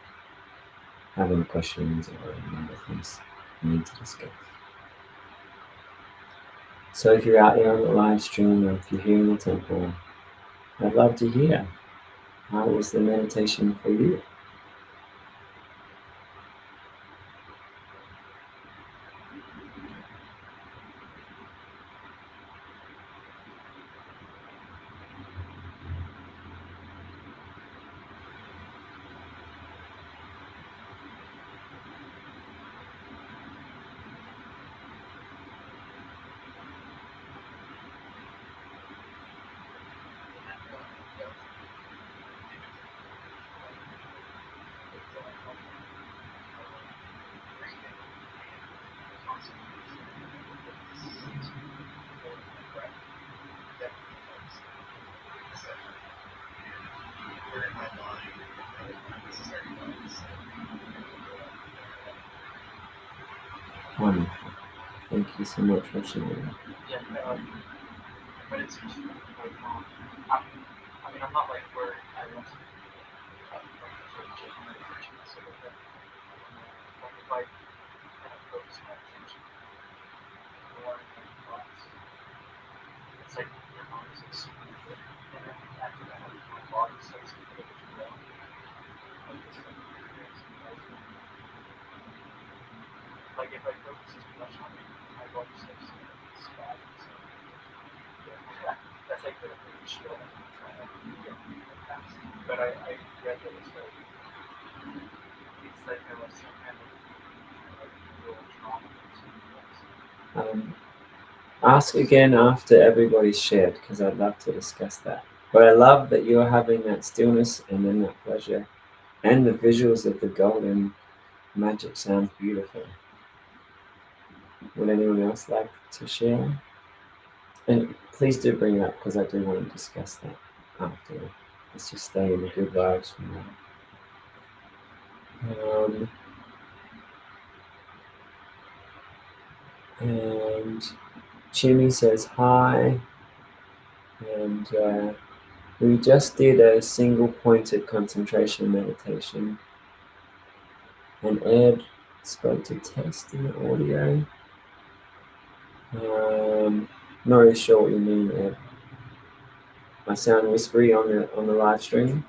have any questions or any other things we need to discuss. So if you're out there on the live stream or if you're here in the temple, I'd love to hear, how was the meditation for you? Wonderful. Thank you so much for sharing. Yeah, meditation. I mean, I'm not like where I want to meditation, so that like if I kind of focus my attention more on my thoughts, it's like your mind is excluded, and then after that, my body starts to feel as well. Like if I focus too much on it, my body starts to spasm. So yeah, that's like the issue that I'm trying to get past. But I read that it's like there was some kind of like real trauma or something else. Ask again after everybody's shared because I'd love to discuss that. But I love that you're having that stillness and then that pleasure and the visuals of the golden magic sounds beautiful. Would anyone else like to share? And please do bring it up because I do want to discuss that after. Let's just stay in the good vibes for now. And Jimmy says hi. And we just did a single pointed concentration meditation. And Ed spoke to test in the audio. Not really sure what you mean, Ed. I sound whispery on the live stream.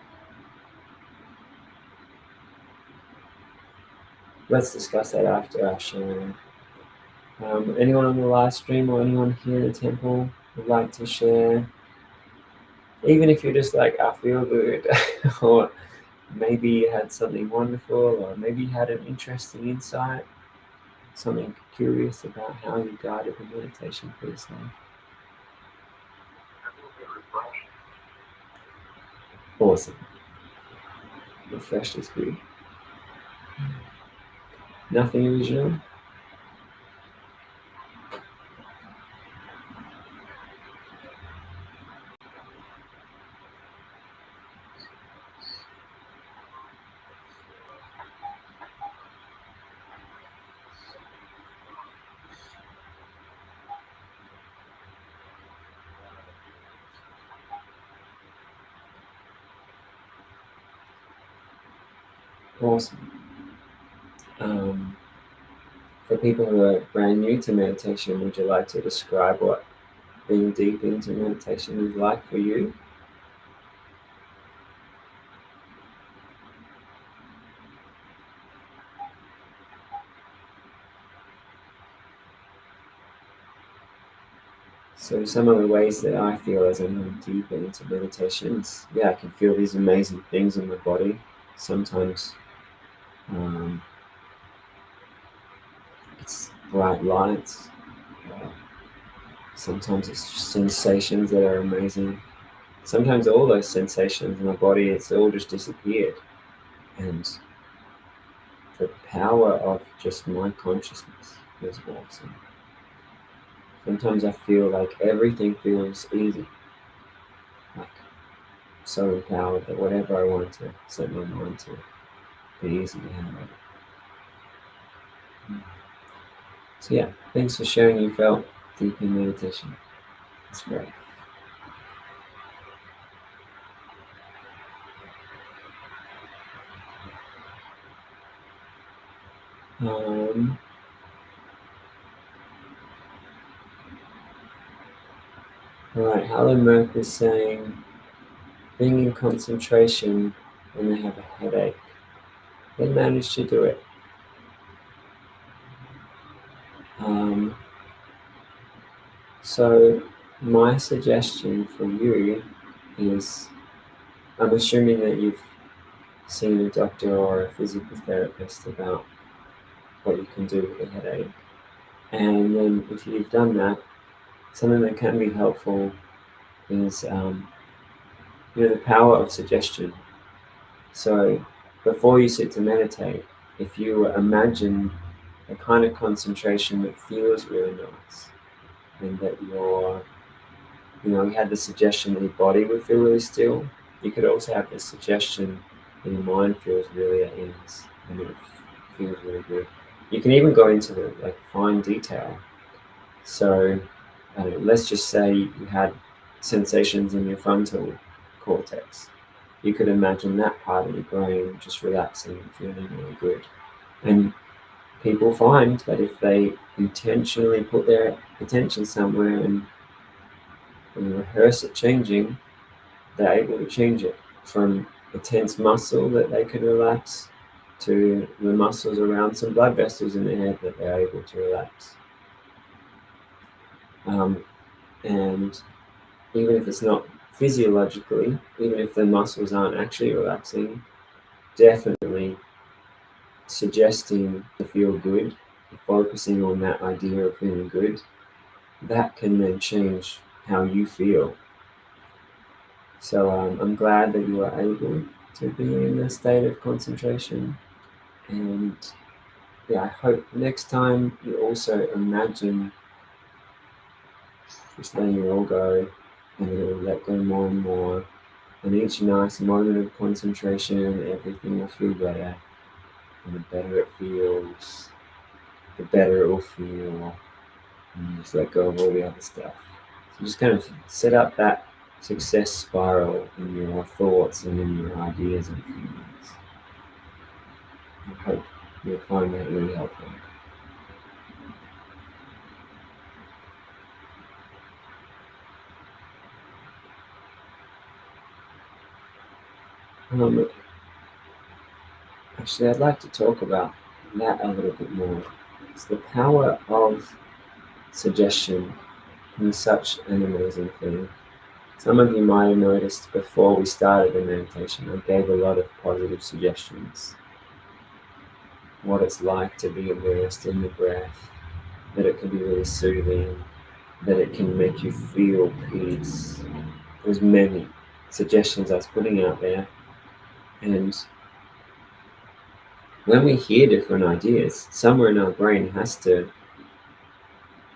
Let's discuss that after our sharing. Anyone on the live stream or anyone here in the temple would like to share? Even if you're just like, I feel good, or maybe you had something wonderful, or maybe you had an interesting insight, something curious about how you guided the meditation for yourself. Awesome. Refreshed is good. Nothing original. Awesome. For people who are brand new to meditation, would you like to describe what being deep into meditation is like for you? So some of the ways that I feel as I'm going deeper into meditation is, I can feel these amazing things in my body. Sometimes it's bright lights. Sometimes it's just sensations that are amazing. Sometimes all those sensations in my body, it's all just disappeared. And the power of just my consciousness is awesome. Sometimes I feel like everything feels easy. Like so empowered that whatever I want to set my mind to be easy to handle. So thanks for sharing you felt deep in meditation. It's great. Alright, Helen Merck is saying being in concentration when they have a headache. They manage to do it. So my suggestion for you is, I'm assuming that you've seen a doctor or a physical therapist about what you can do with a headache. And then if you've done that, something that can be helpful is the power of suggestion. So before you sit to meditate, if you imagine a kind of concentration that feels really nice, and that you had the suggestion that your body would feel really still, you could also have the suggestion that your mind feels really at ease and it feels really good. You can even go into the fine detail. So let's just say you had sensations in your frontal cortex. You could imagine that part of your brain just relaxing and feeling really good. And people find that if they intentionally put their attention somewhere and rehearse it changing, they're able to change it from a tense muscle that they could relax to the muscles around some blood vessels in the head that they're able to relax. And even if it's not physiologically, even if the muscles aren't actually relaxing, definitely suggesting to feel good, focusing on that idea of feeling good, that can then change how you feel. So I'm glad that you are able to be in a state of concentration. And I hope next time you also imagine just letting it all go, and it will let go more and more. And each nice moment of concentration, everything will feel better. And the better it feels, the better it will feel. And you just let go of all the other stuff. So just kind of set up that success spiral in your thoughts and in your ideas and feelings. I hope you'll find that really helpful. Actually, I'd like to talk about that a little bit more. It's the power of suggestion is such an amazing thing. Some of you might have noticed before we started the meditation, I gave a lot of positive suggestions. What it's like to be immersed in the breath, that it can be really soothing, that it can make you feel peace. There's many suggestions I was putting out there, and when we hear different ideas, somewhere in our brain has to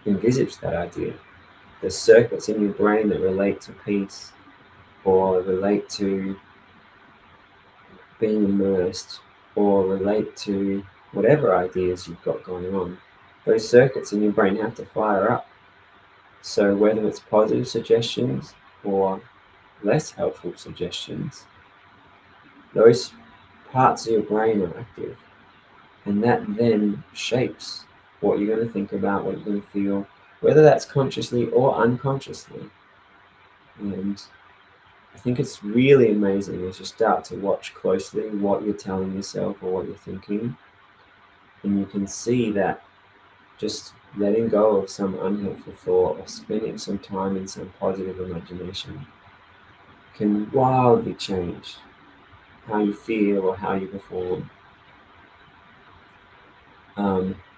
envisage that idea. The circuits in your brain that relate to peace or relate to being immersed or relate to whatever ideas you've got going on, those circuits in your brain have to fire up. So whether it's positive suggestions or less helpful suggestions, those parts of your brain are active, and that then shapes what you're going to think about, what you're going to feel, whether that's consciously or unconsciously. And I think it's really amazing as you start to watch closely what you're telling yourself or what you're thinking, and you can see that just letting go of some unhelpful thought or spending some time in some positive imagination can wildly change how you feel or how you perform.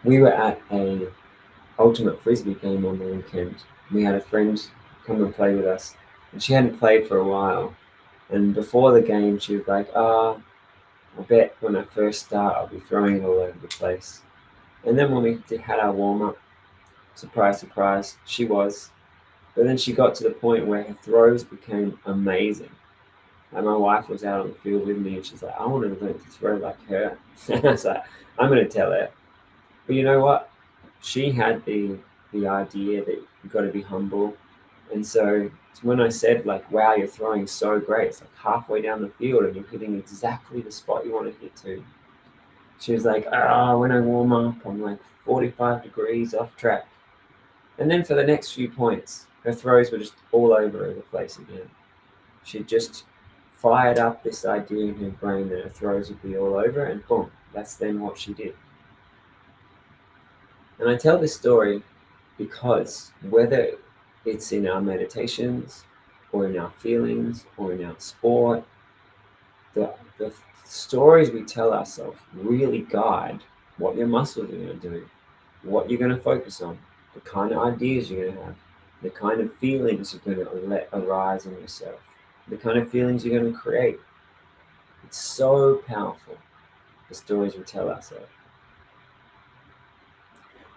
We were at a ultimate frisbee game on the weekend. We had a friend come and play with us, and she hadn't played for a while. And before the game, she was like, I bet when I first start, I'll be throwing it all over the place. And then when we had our warm up, surprise, surprise, she was. But then she got to the point where her throws became amazing. And my wife was out on the field with me, and she's like, I want to learn to throw like her. And I was like, I'm going to tell her. But you know what? She had the idea that you've got to be humble. And so when I said like, wow, you're throwing so great, it's like halfway down the field and you're hitting exactly the spot you want to hit to. She was like, when I warm up, I'm like 45 degrees off track. And then for the next few points, her throws were just all over the place again. She just fired up this idea in her brain that her throws would be all over, and boom, that's then what she did. And I tell this story because whether it's in our meditations or in our feelings or in our sport, the stories we tell ourselves really guide what your muscles are going to do, what you're going to focus on, the kind of ideas you're going to have, the kind of feelings you're going to let arise in yourself, the kind of feelings you're going to create. It's so powerful, the stories we tell ourselves.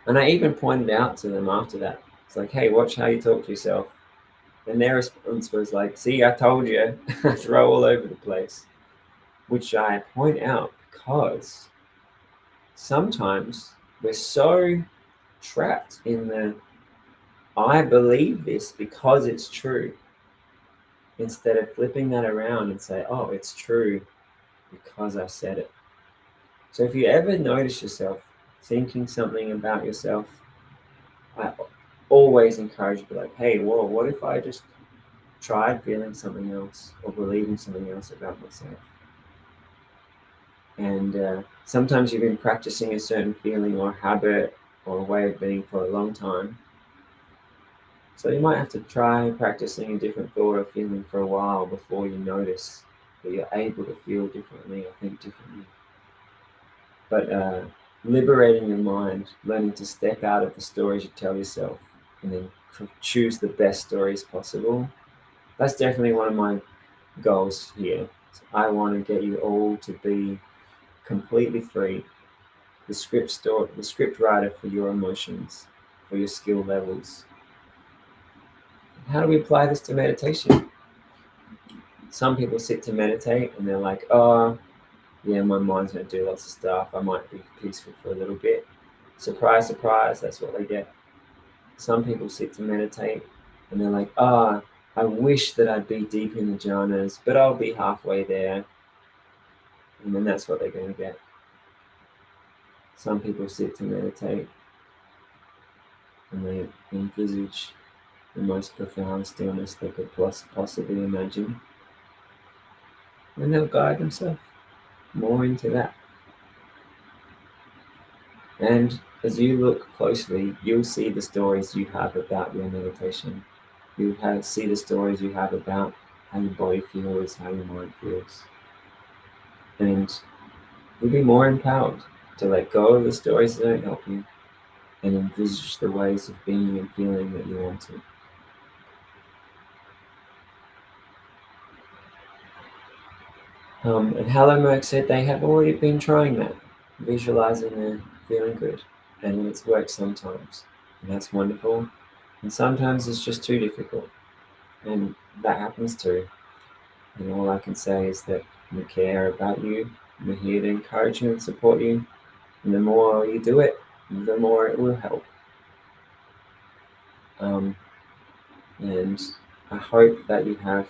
And I even pointed out to them after that, it's like, hey, watch how you talk to yourself. And their response was like, see, I told you, I throw all over the place. Which I point out because sometimes we're so trapped in the I believe this because it's true, instead of flipping that around and say, oh, it's true because I said it. So if you ever notice yourself thinking something about yourself, I always encourage you to be like, hey, whoa, what if I just tried feeling something else or believing something else about myself? And sometimes you've been practicing a certain feeling or habit or way of being for a long time. So you might have to try practicing a different thought or feeling for a while before you notice that you're able to feel differently or think differently. But liberating your mind, learning to step out of the stories you tell yourself and then choose the best stories possible, that's definitely one of my goals here. So I want to get you all to be completely free, the script writer for your emotions, for your skill levels. How do we apply this to meditation? Some people sit to meditate and they're like, oh, yeah, my mind's going to do lots of stuff. I might be peaceful for a little bit. Surprise, surprise, that's what they get. Some people sit to meditate and they're like, I wish that I'd be deep in the jhanas, but I'll be halfway there. And then that's what they're going to get. Some people sit to meditate and they envisage the most profound stillness they could possibly imagine. And they'll guide themselves more into that. And as you look closely, you'll see the stories you have about your meditation. You'll see the stories you have about how your body feels, how your mind feels. And you'll be more empowered to let go of the stories that don't help you and envisage the ways of being and feeling that you want to. And Hello Merck said they have already been trying that. visualizing they're feeling good. And it's worked sometimes, and that's wonderful. And sometimes it's just too difficult, and that happens too. And all I can say is that we care about you, we're here to encourage you and support you. And the more you do it, the more it will help. Um, and I hope that you have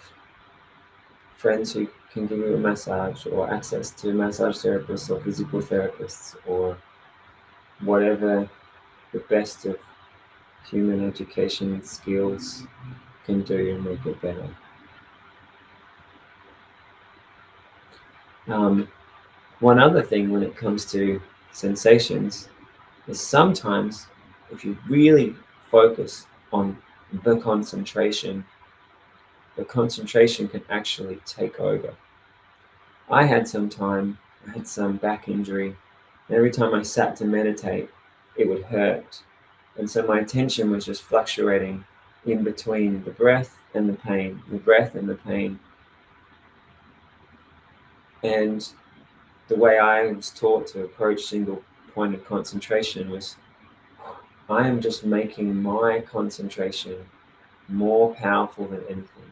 friends who can give you a massage or access to massage therapists or physical therapists or whatever the best of human education skills can do and make it better. Um, One other thing when it comes to sensations is sometimes if you really focus on the concentration can actually take over. I had I had some back injury, and every time I sat to meditate, it would hurt. And so my attention was just fluctuating in between the breath and the pain, the breath and the pain. And the way I was taught to approach single point of concentration was I am just making my concentration more powerful than anything.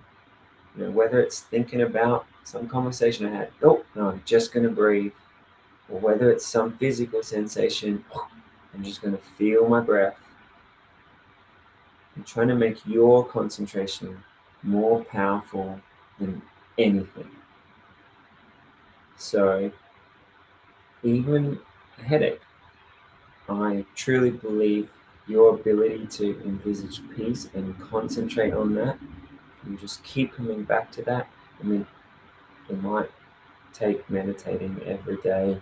You know, whether it's thinking about some conversation I had, oh, no, I'm just going to breathe, or whether it's some physical sensation, I'm just going to feel my breath. I'm trying to make your concentration more powerful than anything. So, even a headache, I truly believe your ability to envisage peace and concentrate on that, and just keep coming back to that. I mean, it might take meditating every day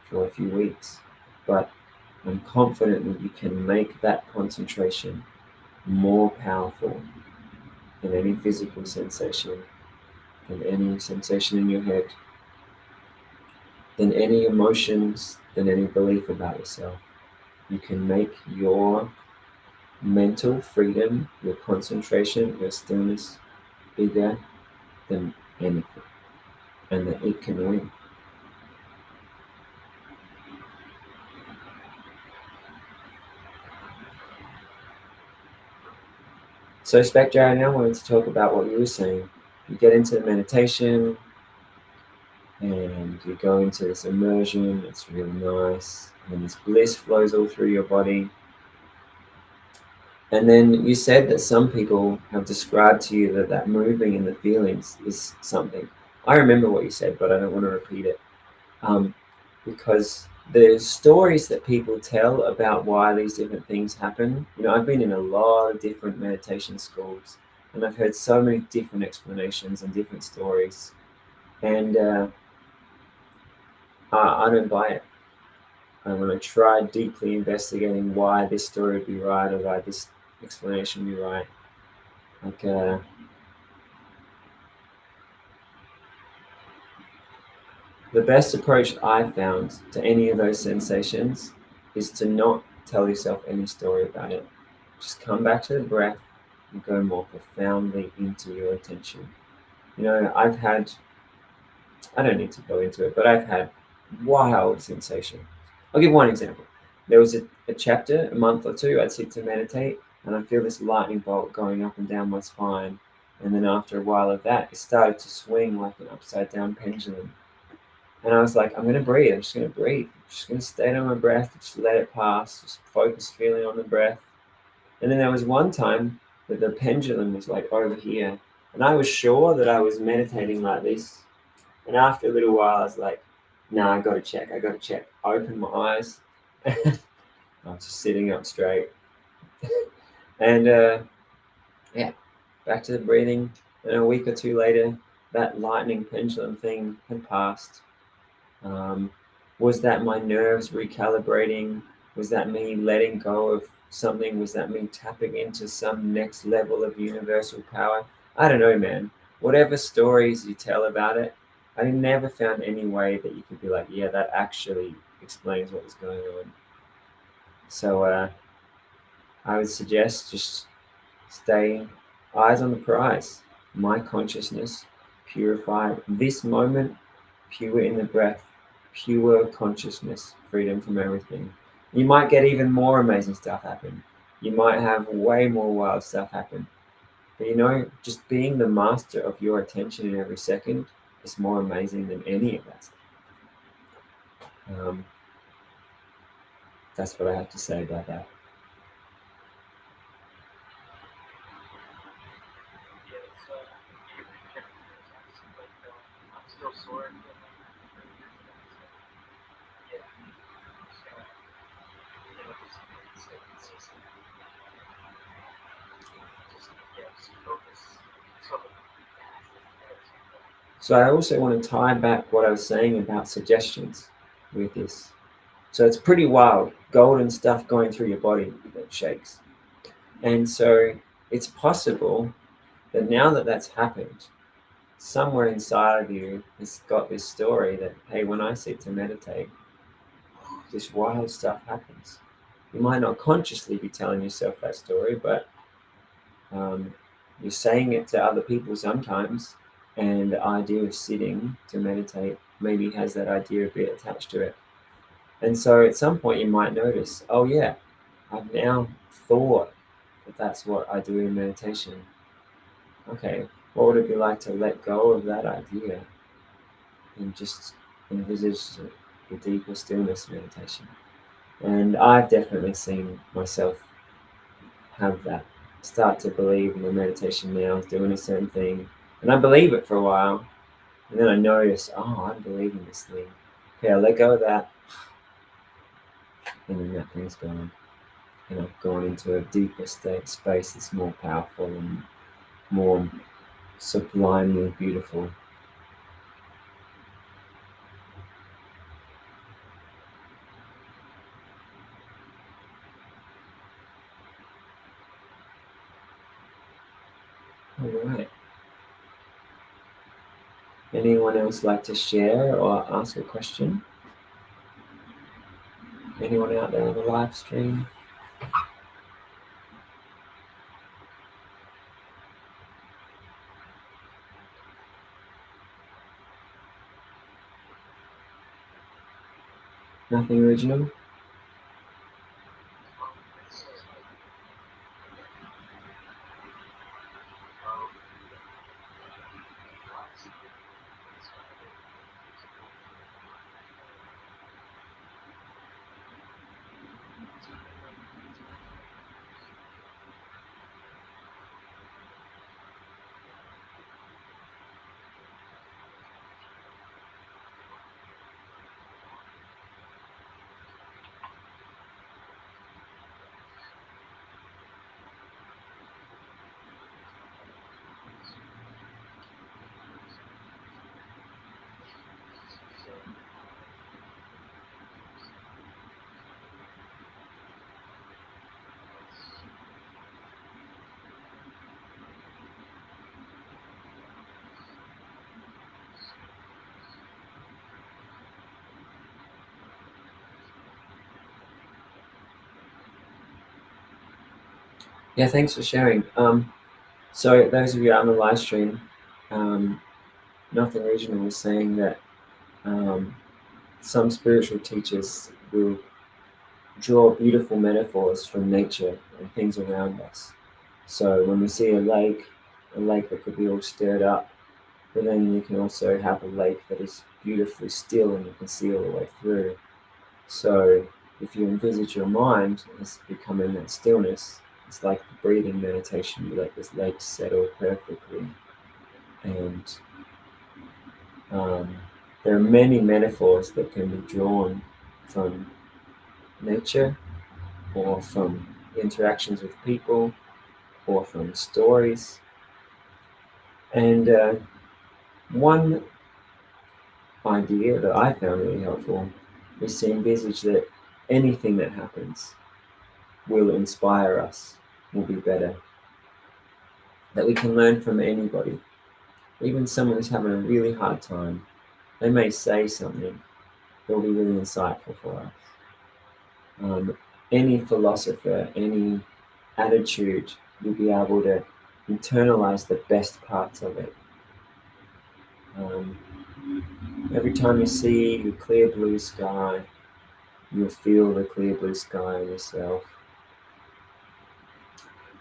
for a few weeks, but I'm confident that you can make that concentration more powerful than any physical sensation, than any sensation in your head, than any emotions, than any belief about yourself. You can make your mental freedom, your concentration, your stillness bigger than anything, and that it can win. So, Spectre, I now wanted to talk about what you were saying. You get into the meditation and you go into this immersion, it's really nice, and this bliss flows all through your body. And then you said that some people have described to you that that moving in the feelings is something. I remember what you said, but I don't want to repeat it. Um, because the stories that people tell about why these different things happen, you know, I've been in a lot of different meditation schools and I've heard so many different explanations and different stories. And I don't buy it. And when I try deeply investigating why this story would be right or why this explanation would be right, like the best approach I've found to any of those sensations is to not tell yourself any story about it. Just come back to the breath and go more profoundly into your attention. You know, I don't need to go into it, but I've had wild sensations. I'll give one example. There was a chapter, a month or two, I'd sit to meditate, and I feel this lightning bolt going up and down my spine. And then after a while of that, it started to swing like an upside down pendulum. And I was like, I'm going to breathe. I'm just going to breathe. I'm just going to stay on my breath, just let it pass, just focus feeling on the breath. And then there was one time that the pendulum was like over here, and I was sure that I was meditating like this. And after a little while, I was like, no, I got to check. I got to check. I opened my eyes. I was just sitting up straight. And yeah, back to the breathing. And a week or two later, that lightning pendulum thing had passed. Um, was that my nerves recalibrating? Was that me letting go of something? Was that me tapping into some next level of universal power? I don't know, man. Whatever stories you tell about it, I never found any way that you could be like, yeah, that actually explains what was going on. So I would suggest just stay eyes on the prize. My consciousness purified this moment, pure in the breath. pure consciousness, freedom from everything. You might get even more amazing stuff happen. You might have way more wild stuff happen. But just being the master of your attention in every second is more amazing than any of that stuff. That's what I have to say about that. Yeah, I'm still sore from yeah, just gotta, just stay consistent. Just focus. So, So I also want to tie back what I was saying about suggestions with this. So it's pretty wild, golden stuff going through your body that shakes. And so it's possible that now that that's happened, somewhere inside of you has got this story that, hey, when I sit to meditate, this wild stuff happens. You might not consciously be telling yourself that story, but you're saying it to other people sometimes, and the idea of sitting to meditate maybe has that idea a bit attached to it. And so at some point you might notice, oh yeah, I've now thought that that's what I do in meditation. Okay, what would it be like to let go of that idea and just envisage the deeper stillness meditation? And I've definitely seen myself have that, start to believe in the meditation now is doing a certain thing. And I believe it for a while. And then I notice, oh, I'm believing this thing. Okay, I let go of that. And then that thing's gone. And I've gone into a deeper space that's more powerful and more sublimely beautiful. All right. Anyone else like to share or ask a question? Anyone out there on the live stream? Nothing original? Yeah, thanks for sharing. So those of you on the live stream, um, Nothing Original was saying that um, some spiritual teachers will draw beautiful metaphors from nature and things around us. So when we see a lake that could be all stirred up, but then you can also have a lake that is beautifully still and you can see all the way through. So if you envisage your mind as becoming that stillness, it's like the breathing meditation. You let this lake settle perfectly. And um, there are many metaphors that can be drawn from nature or from interactions with people or from stories. And one idea that I found really helpful is to envisage that anything that happens will inspire us, will be better, that we can learn from anybody. Even someone who's having a really hard time, they may say something that will be really insightful for us. Any philosopher, any attitude, you'll be able to internalize the best parts of it. Every time you see the clear blue sky, you'll feel the clear blue sky yourself.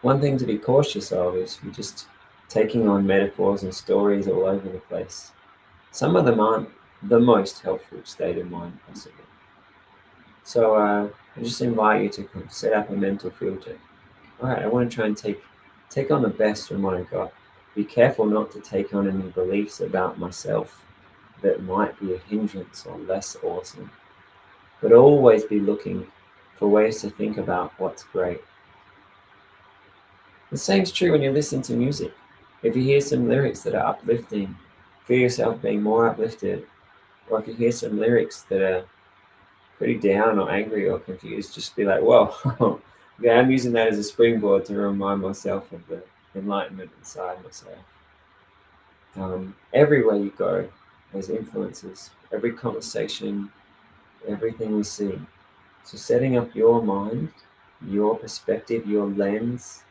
One thing to be cautious of is you're just taking on metaphors and stories all over the place. Some of them aren't the most helpful state of mind possible. So I just invite you to set up a mental filter. All right, I want to try and take on the best from what I got. Be careful not to take on any beliefs about myself that might be a hindrance or less awesome, but always be looking for ways to think about what's great. The same's true when you listen to music. If you hear some lyrics that are uplifting, feel yourself being more uplifted. Or if you hear some lyrics that are pretty down or angry or confused, just be like, whoa, yeah, I'm using that as a springboard to remind myself of the enlightenment inside myself. Everywhere you go, there's influences. Every conversation, everything we see. So setting up your mind, your perspective, your lens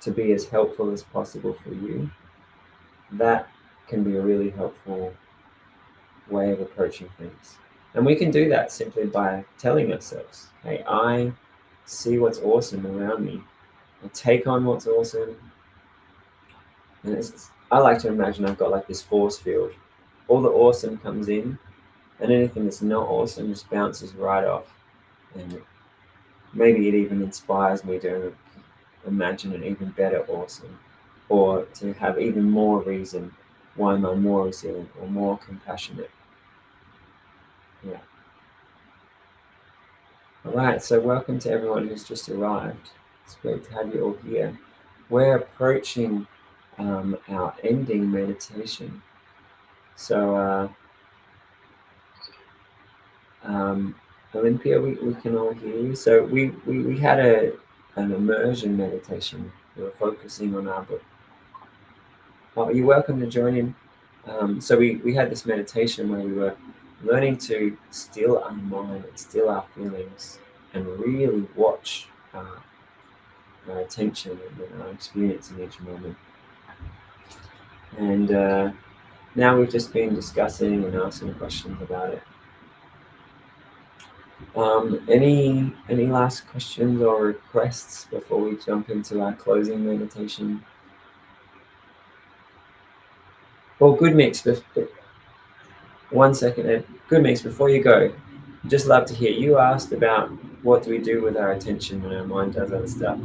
to be as helpful as possible for you, that can be a really helpful way of approaching things. And we can do that simply by telling ourselves, hey, I see what's awesome around me. I take on what's awesome. And I like to imagine I've got like this force field. All the awesome comes in, and anything that's not awesome just bounces right off. And maybe it even inspires me to imagine an even better awesome, or to have even more reason why am I more resilient or more compassionate. Yeah. All right, so welcome to everyone who's just arrived. It's great to have you all here. We're approaching our ending meditation. So, Olympia, we can all hear you. So we had an immersion meditation. We were focusing on our book. Oh, you're welcome to join in. So we had this meditation where we were learning to still our mind and still our feelings and really watch our attention and our experience in each moment. And now we've just been discussing and asking questions about it. Any last questions or requests before we jump into our closing meditation? Well, good mix. One second, Ed. Good mix. Before you go, just love to hear. You asked about what do we do with our attention when our mind does other stuff.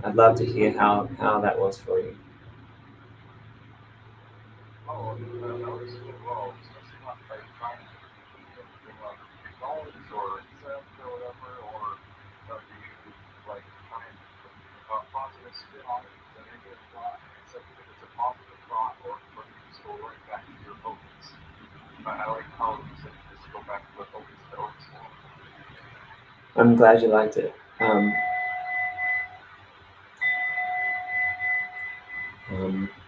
I'd love to hear how that was for you. Oh, notice as well, especially not like trying to anything like phones or exams or whatever, or do you like try and put a positive spin on it, the negative thought, except if it's a positive thought, or you just go right back to your focus. I like how you said just go back to the focus that works for. I'm glad you liked it.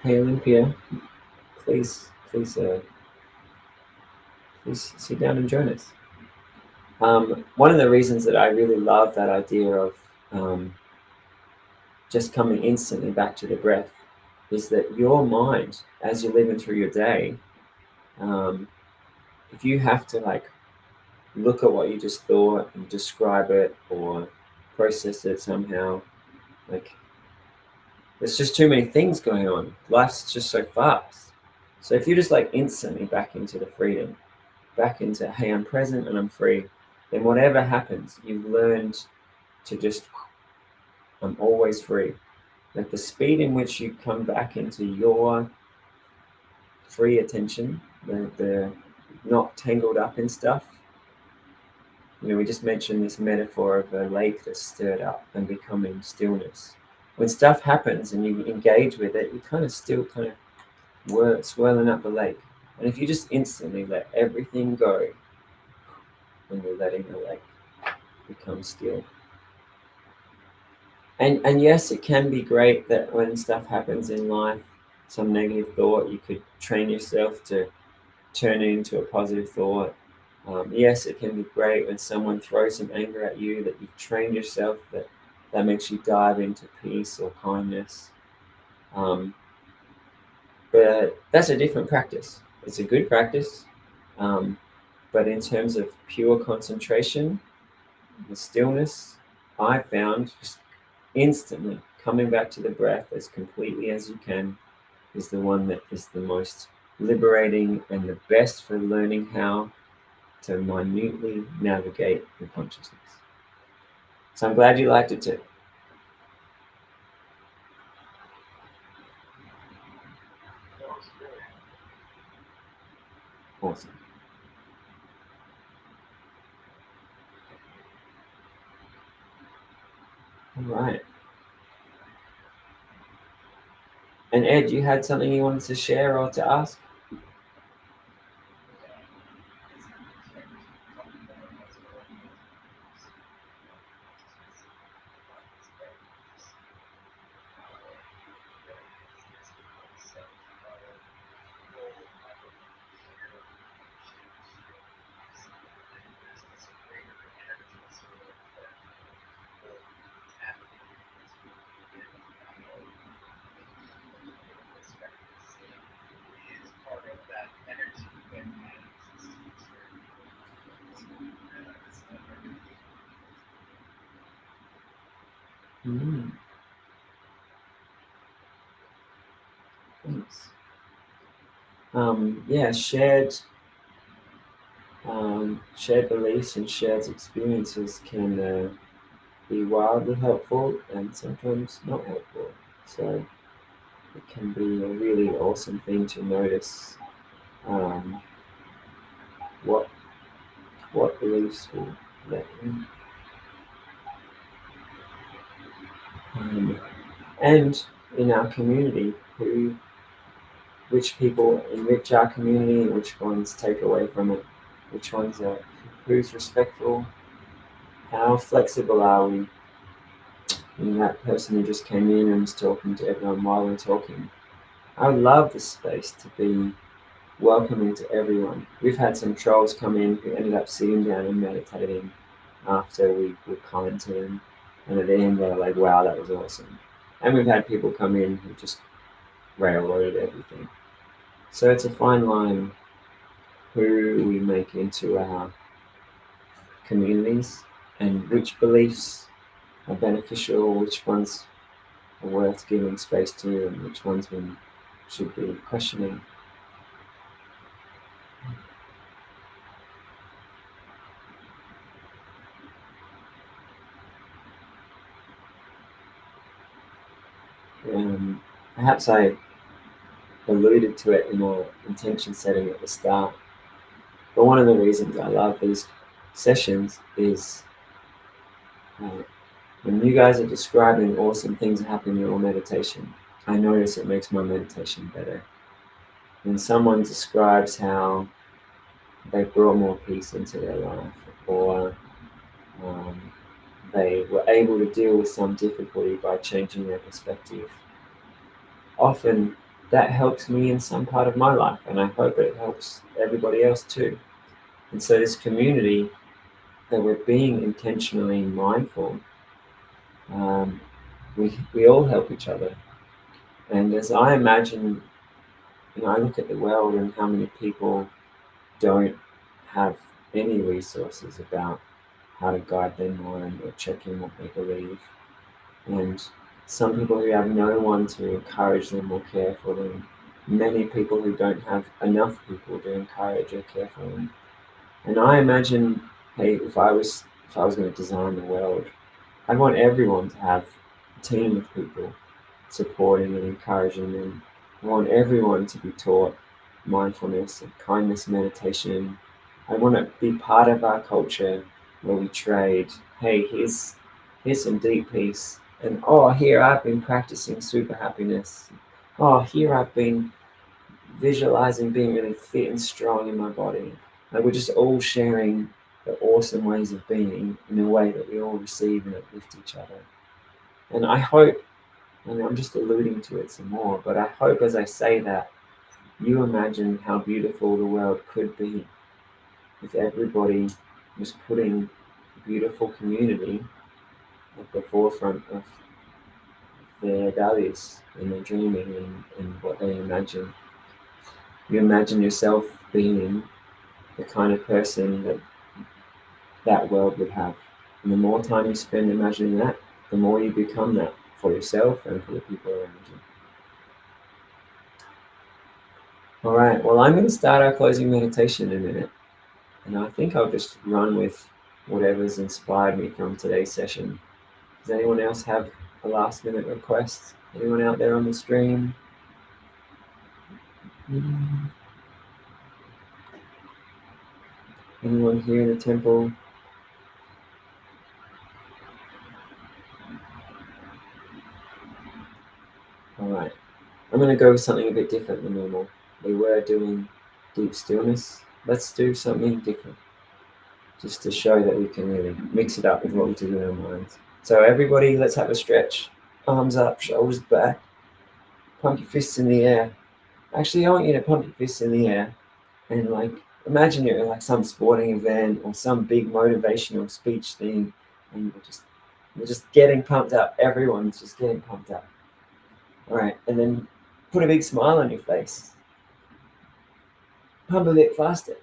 Hey Olympia, please sit down and join us. One of the reasons that I really love that idea of just coming instantly back to the breath is that your mind, as you're living through your day, if you have to like look at what you just thought and describe it or process it somehow, like there's just too many things going on. Life's just so fast. So if you're just like instantly back into the freedom, back into, hey, I'm present and I'm free, then whatever happens, you've learned to just, I'm always free. Like the speed in which you come back into your free attention, the not tangled up in stuff. You know, we just mentioned this metaphor of a lake that's stirred up and becoming stillness. When stuff happens and you engage with it, you kind of still kind of swirling up the lake. And if you just instantly let everything go, when you're letting the lake become still. And yes, it can be great that when stuff happens in life, some negative thought, you could train yourself to turn it into a positive thought. Yes, it can be great when someone throws some anger at you that you've trained yourself that makes you dive into peace or kindness. But that's a different practice. It's a good practice, but in terms of pure concentration, the stillness, I found just instantly coming back to the breath as completely as you can is the one that is the most liberating and the best for learning how to minutely navigate the consciousness. So I'm glad you liked it too. That was good. Awesome. All right. And Ed, you had something you wanted to share or to ask? Mm, thanks. Yeah, shared beliefs and shared experiences can be wildly helpful and sometimes not helpful. So it can be a really awesome thing to notice um, what beliefs will let in. And in our community, which people enrich our community and which ones take away from it, which ones are who's respectful, how flexible are we? And that person who just came in and was talking to everyone while we're talking. I would love this space to be welcoming to everyone. We've had some trolls come in who ended up sitting down and meditating after we were kind to them. And at the end, they were like, wow, that was awesome. And we've had people come in who just railroaded everything. So it's a fine line who we make into our communities and which beliefs are beneficial, which ones are worth giving space to, and which ones we should be questioning. Perhaps I alluded to it in our intention setting at the start, but one of the reasons I love these sessions is uh, when you guys are describing awesome things that happen in your meditation, I notice it makes my meditation better. When someone describes how they brought more peace into their life, or um, they were able to deal with some difficulty by changing their perspective, often that helps me in some part of my life, and I hope it helps everybody else too. And so, this community that we're being intentionally mindful, um, we all help each other. And as I imagine, I look at the world and how many people don't have any resources about how to guide their mind or check in what they believe. And some people who have no one to encourage them or care for them. Many people who don't have enough people to encourage or care for them. And I imagine, hey, if I was going to design the world, I'd want everyone to have a team of people supporting and encouraging them. I want everyone to be taught mindfulness and kindness meditation. I want to be part of our culture where we trade. Hey, here's some deep peace. And oh, here I've been practicing super happiness. Oh, here I've been visualizing being really fit and strong in my body. Like we're just all sharing the awesome ways of being in a way that we all receive and uplift each other. And I hope, and I'm just alluding to it some more, but I hope as I say that, you imagine how beautiful the world could be if everybody was putting beautiful community at the forefront of their values and their dreaming and what they imagine. you imagine yourself being the kind of person that that world would have. And the more time you spend imagining that, the more you become that for yourself and for the people around you. All right, well, I'm going to start our closing meditation in a minute. And I think I'll just run with whatever's inspired me from today's session. Does anyone else have a last minute request? Anyone out there on the stream? Anyone here in the temple? All right, I'm going to go with something a bit different than normal. We were doing deep stillness. Let's do something different, just to show that we can really mix it up with what we do in our minds. So everybody, let's have a stretch. Arms up, shoulders back. Pump your fists in the air. Actually, I want you to pump your fists in the air and imagine you're at like some sporting event or some big motivational speech thing, and you're just getting pumped up. Everyone's just getting pumped up. All right, and then put a big smile on your face. Pump a bit faster,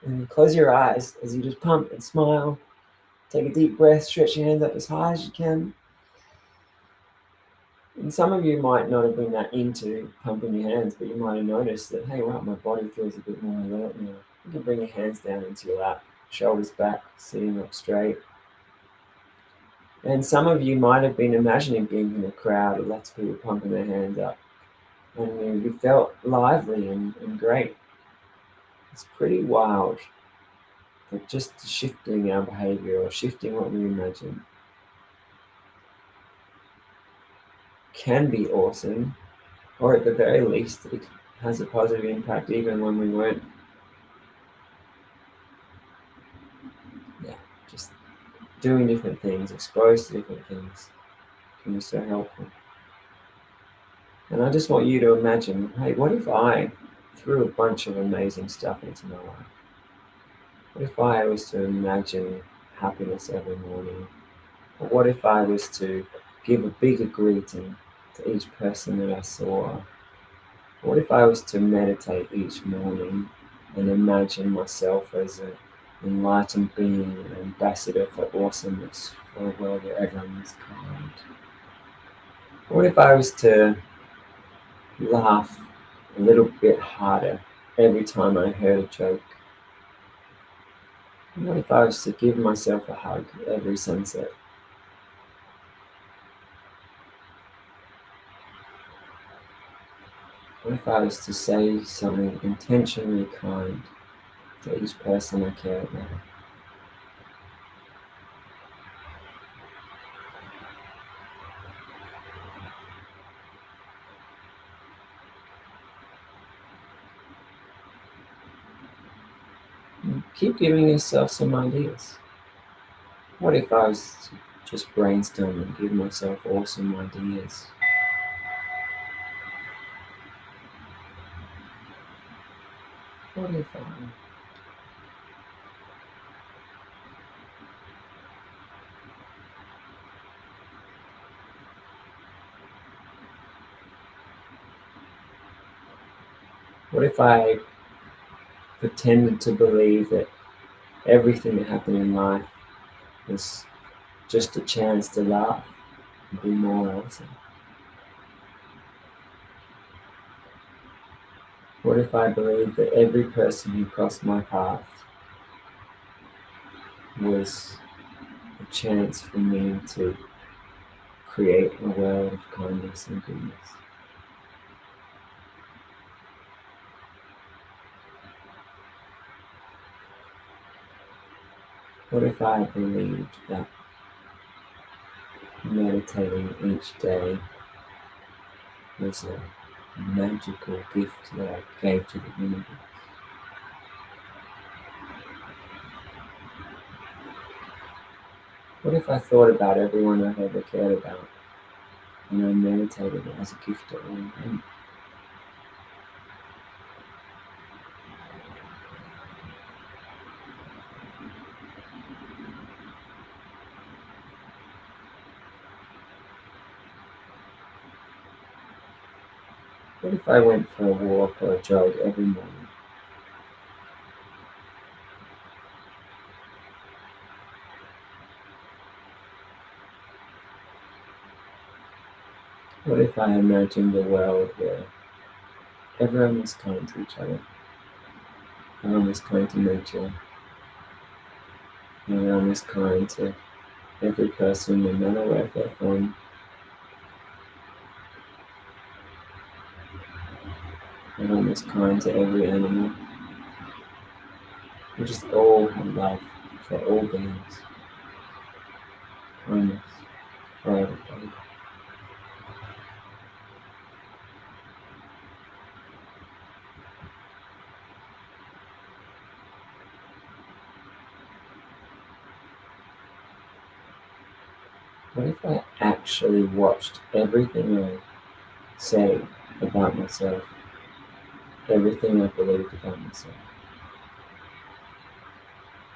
and close your eyes as you just pump and smile. Take a deep breath. Stretch your hands up as high as you can. And some of you might not have been that into pumping your hands, but you might have noticed that, hey, wow, my body feels a bit more alert now. You can bring your hands down into your lap, shoulders back, sitting up straight. And some of you might have been imagining being in a crowd with lots of people pumping their hands up. And you felt lively and great. It's pretty wild that just shifting our behavior or shifting what we imagine can be awesome, or at the very least, it has a positive impact even when we weren't. Yeah, just doing different things, exposed to different things can be so helpful. And I just want you to imagine, hey, what if I threw a bunch of amazing stuff into my life? What if I was to imagine happiness every morning? Or what if I was to give a bigger greeting to each person that I saw? What if I was to meditate each morning and imagine myself as an enlightened being, an ambassador for awesomeness, for a world where everyone is kind? What if I was to laugh a little bit harder every time I heard a joke? What if I was to give myself a hug every sunset? What if I was to say something intentionally kind to each person I care about? And keep giving yourself some ideas. What if I was to just brainstorm and give myself awesome ideas? What if I... What if I pretended to believe that everything that happened in life was just a chance to laugh and be more awesome? What if I believed that every person who crossed my path was a chance for me to create a world of kindness and goodness? What if I believed that meditating each day was a magical gift that I gave to the universe? What if I thought about everyone I've ever cared about and I meditated it as a gift to all of them? What if I went for a walk or a jog every morning? What if I imagined a world where everyone was kind to each other, everyone was kind to nature, everyone was kind to every person, no matter where they're from, everyone was kind to every animal. We just all had love for all beings, kindness for everybody. What if I actually watched everything I say about myself, everything I believed about myself,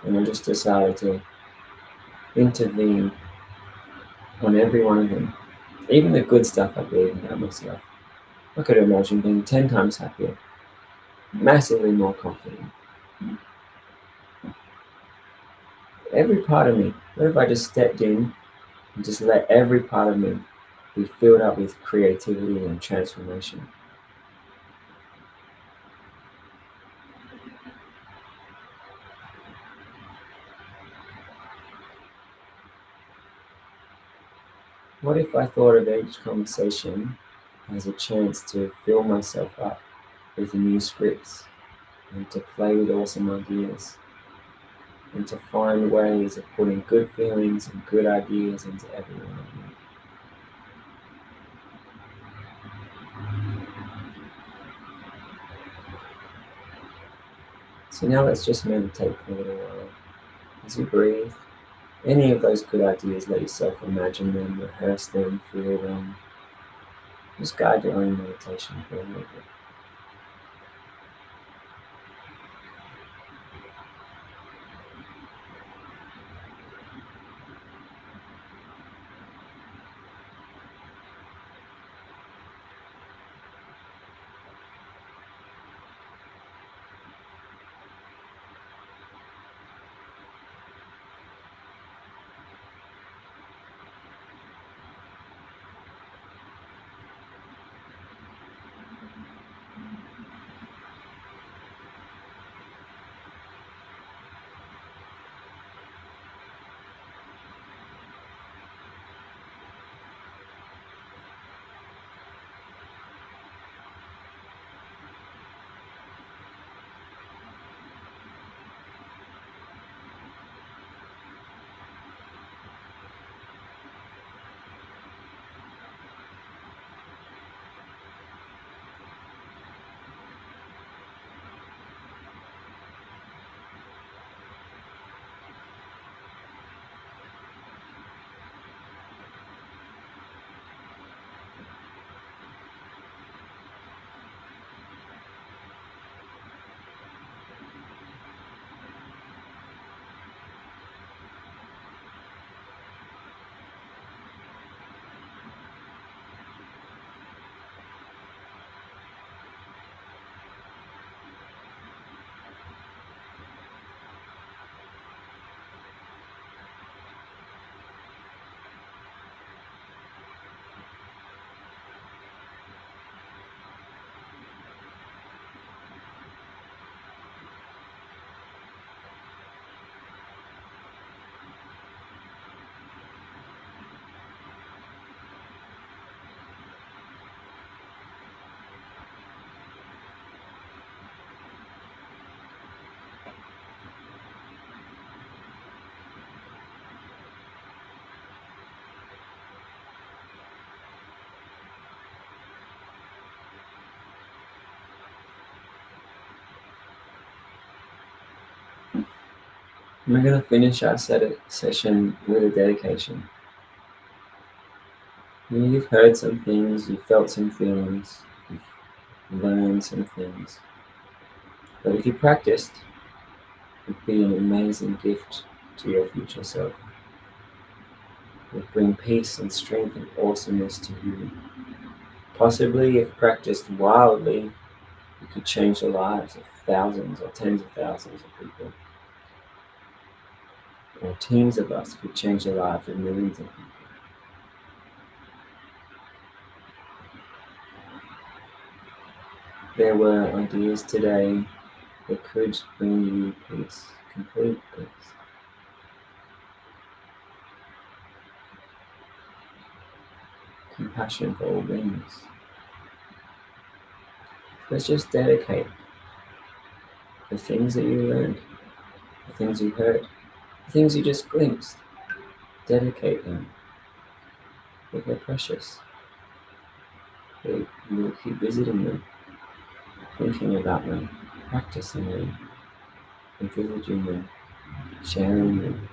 and I just decided to intervene on every one of them, even the good stuff I believe about myself? I could imagine being 10 times happier, massively more confident. Every part of me, what if I just stepped in and just let every part of me be filled up with creativity and transformation? What if I thought of each conversation as a chance to fill myself up with new scripts and to play with awesome ideas and to find ways of putting good feelings and good ideas into everyone I meet? So now let's just meditate for a little while. As you breathe, any of those good ideas, let yourself imagine them, rehearse them, feel them. Just guide your own meditation for a little bit. We're going to finish our session with a dedication. You've heard some things, you've felt some feelings, you've learned some things. But if you practiced, it would be an amazing gift to your future self. It would bring peace and strength and awesomeness to you, Possibly, if practiced wildly, you could change the lives of thousands or tens of thousands of people. Or teams of us could change the lives of millions of people. There were ideas today that could bring you peace, complete peace. Compassion for all beings. Let's just dedicate the things that you learned, the things you heard, the things you just glimpsed. Dedicate them. They're precious. You will keep visiting them, thinking about them, practicing them, envisaging them, sharing them.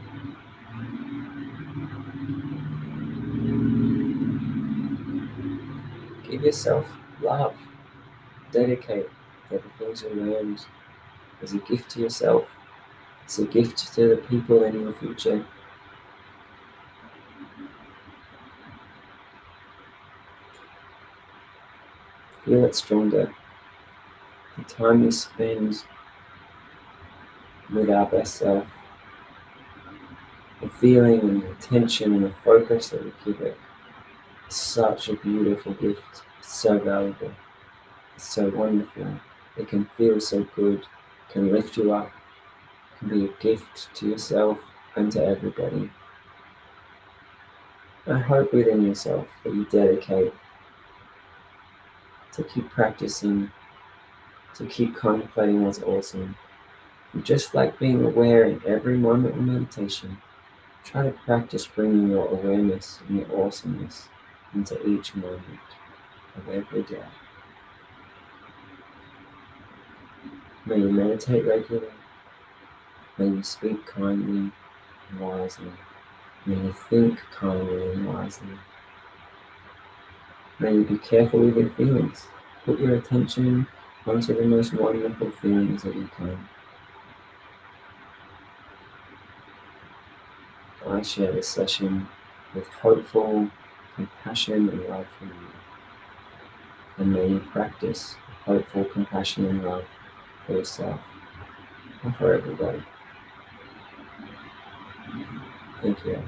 Give yourself love. Dedicate the things you learned as a gift to yourself. It's a gift to the people in your future. Feel it stronger. The time you spend with our best self, the feeling and the attention and the focus that we give it, is such a beautiful gift. It's so valuable. It's so wonderful. It can feel so good. It can lift you up. It can be a gift to yourself and to everybody. I hope within yourself that you dedicate to keep practicing, to keep contemplating what's awesome. And just like being aware in every moment of meditation, try to practice bringing your awareness and your awesomeness into each moment of every day. May you meditate regularly. May you speak kindly and wisely. May you think kindly and wisely. May you be careful with your feelings. Put your attention onto the most wonderful feelings that you can. I share this session with hopeful compassion and love for you. And may you practice hopeful compassion and love for yourself and for everybody. Thank you.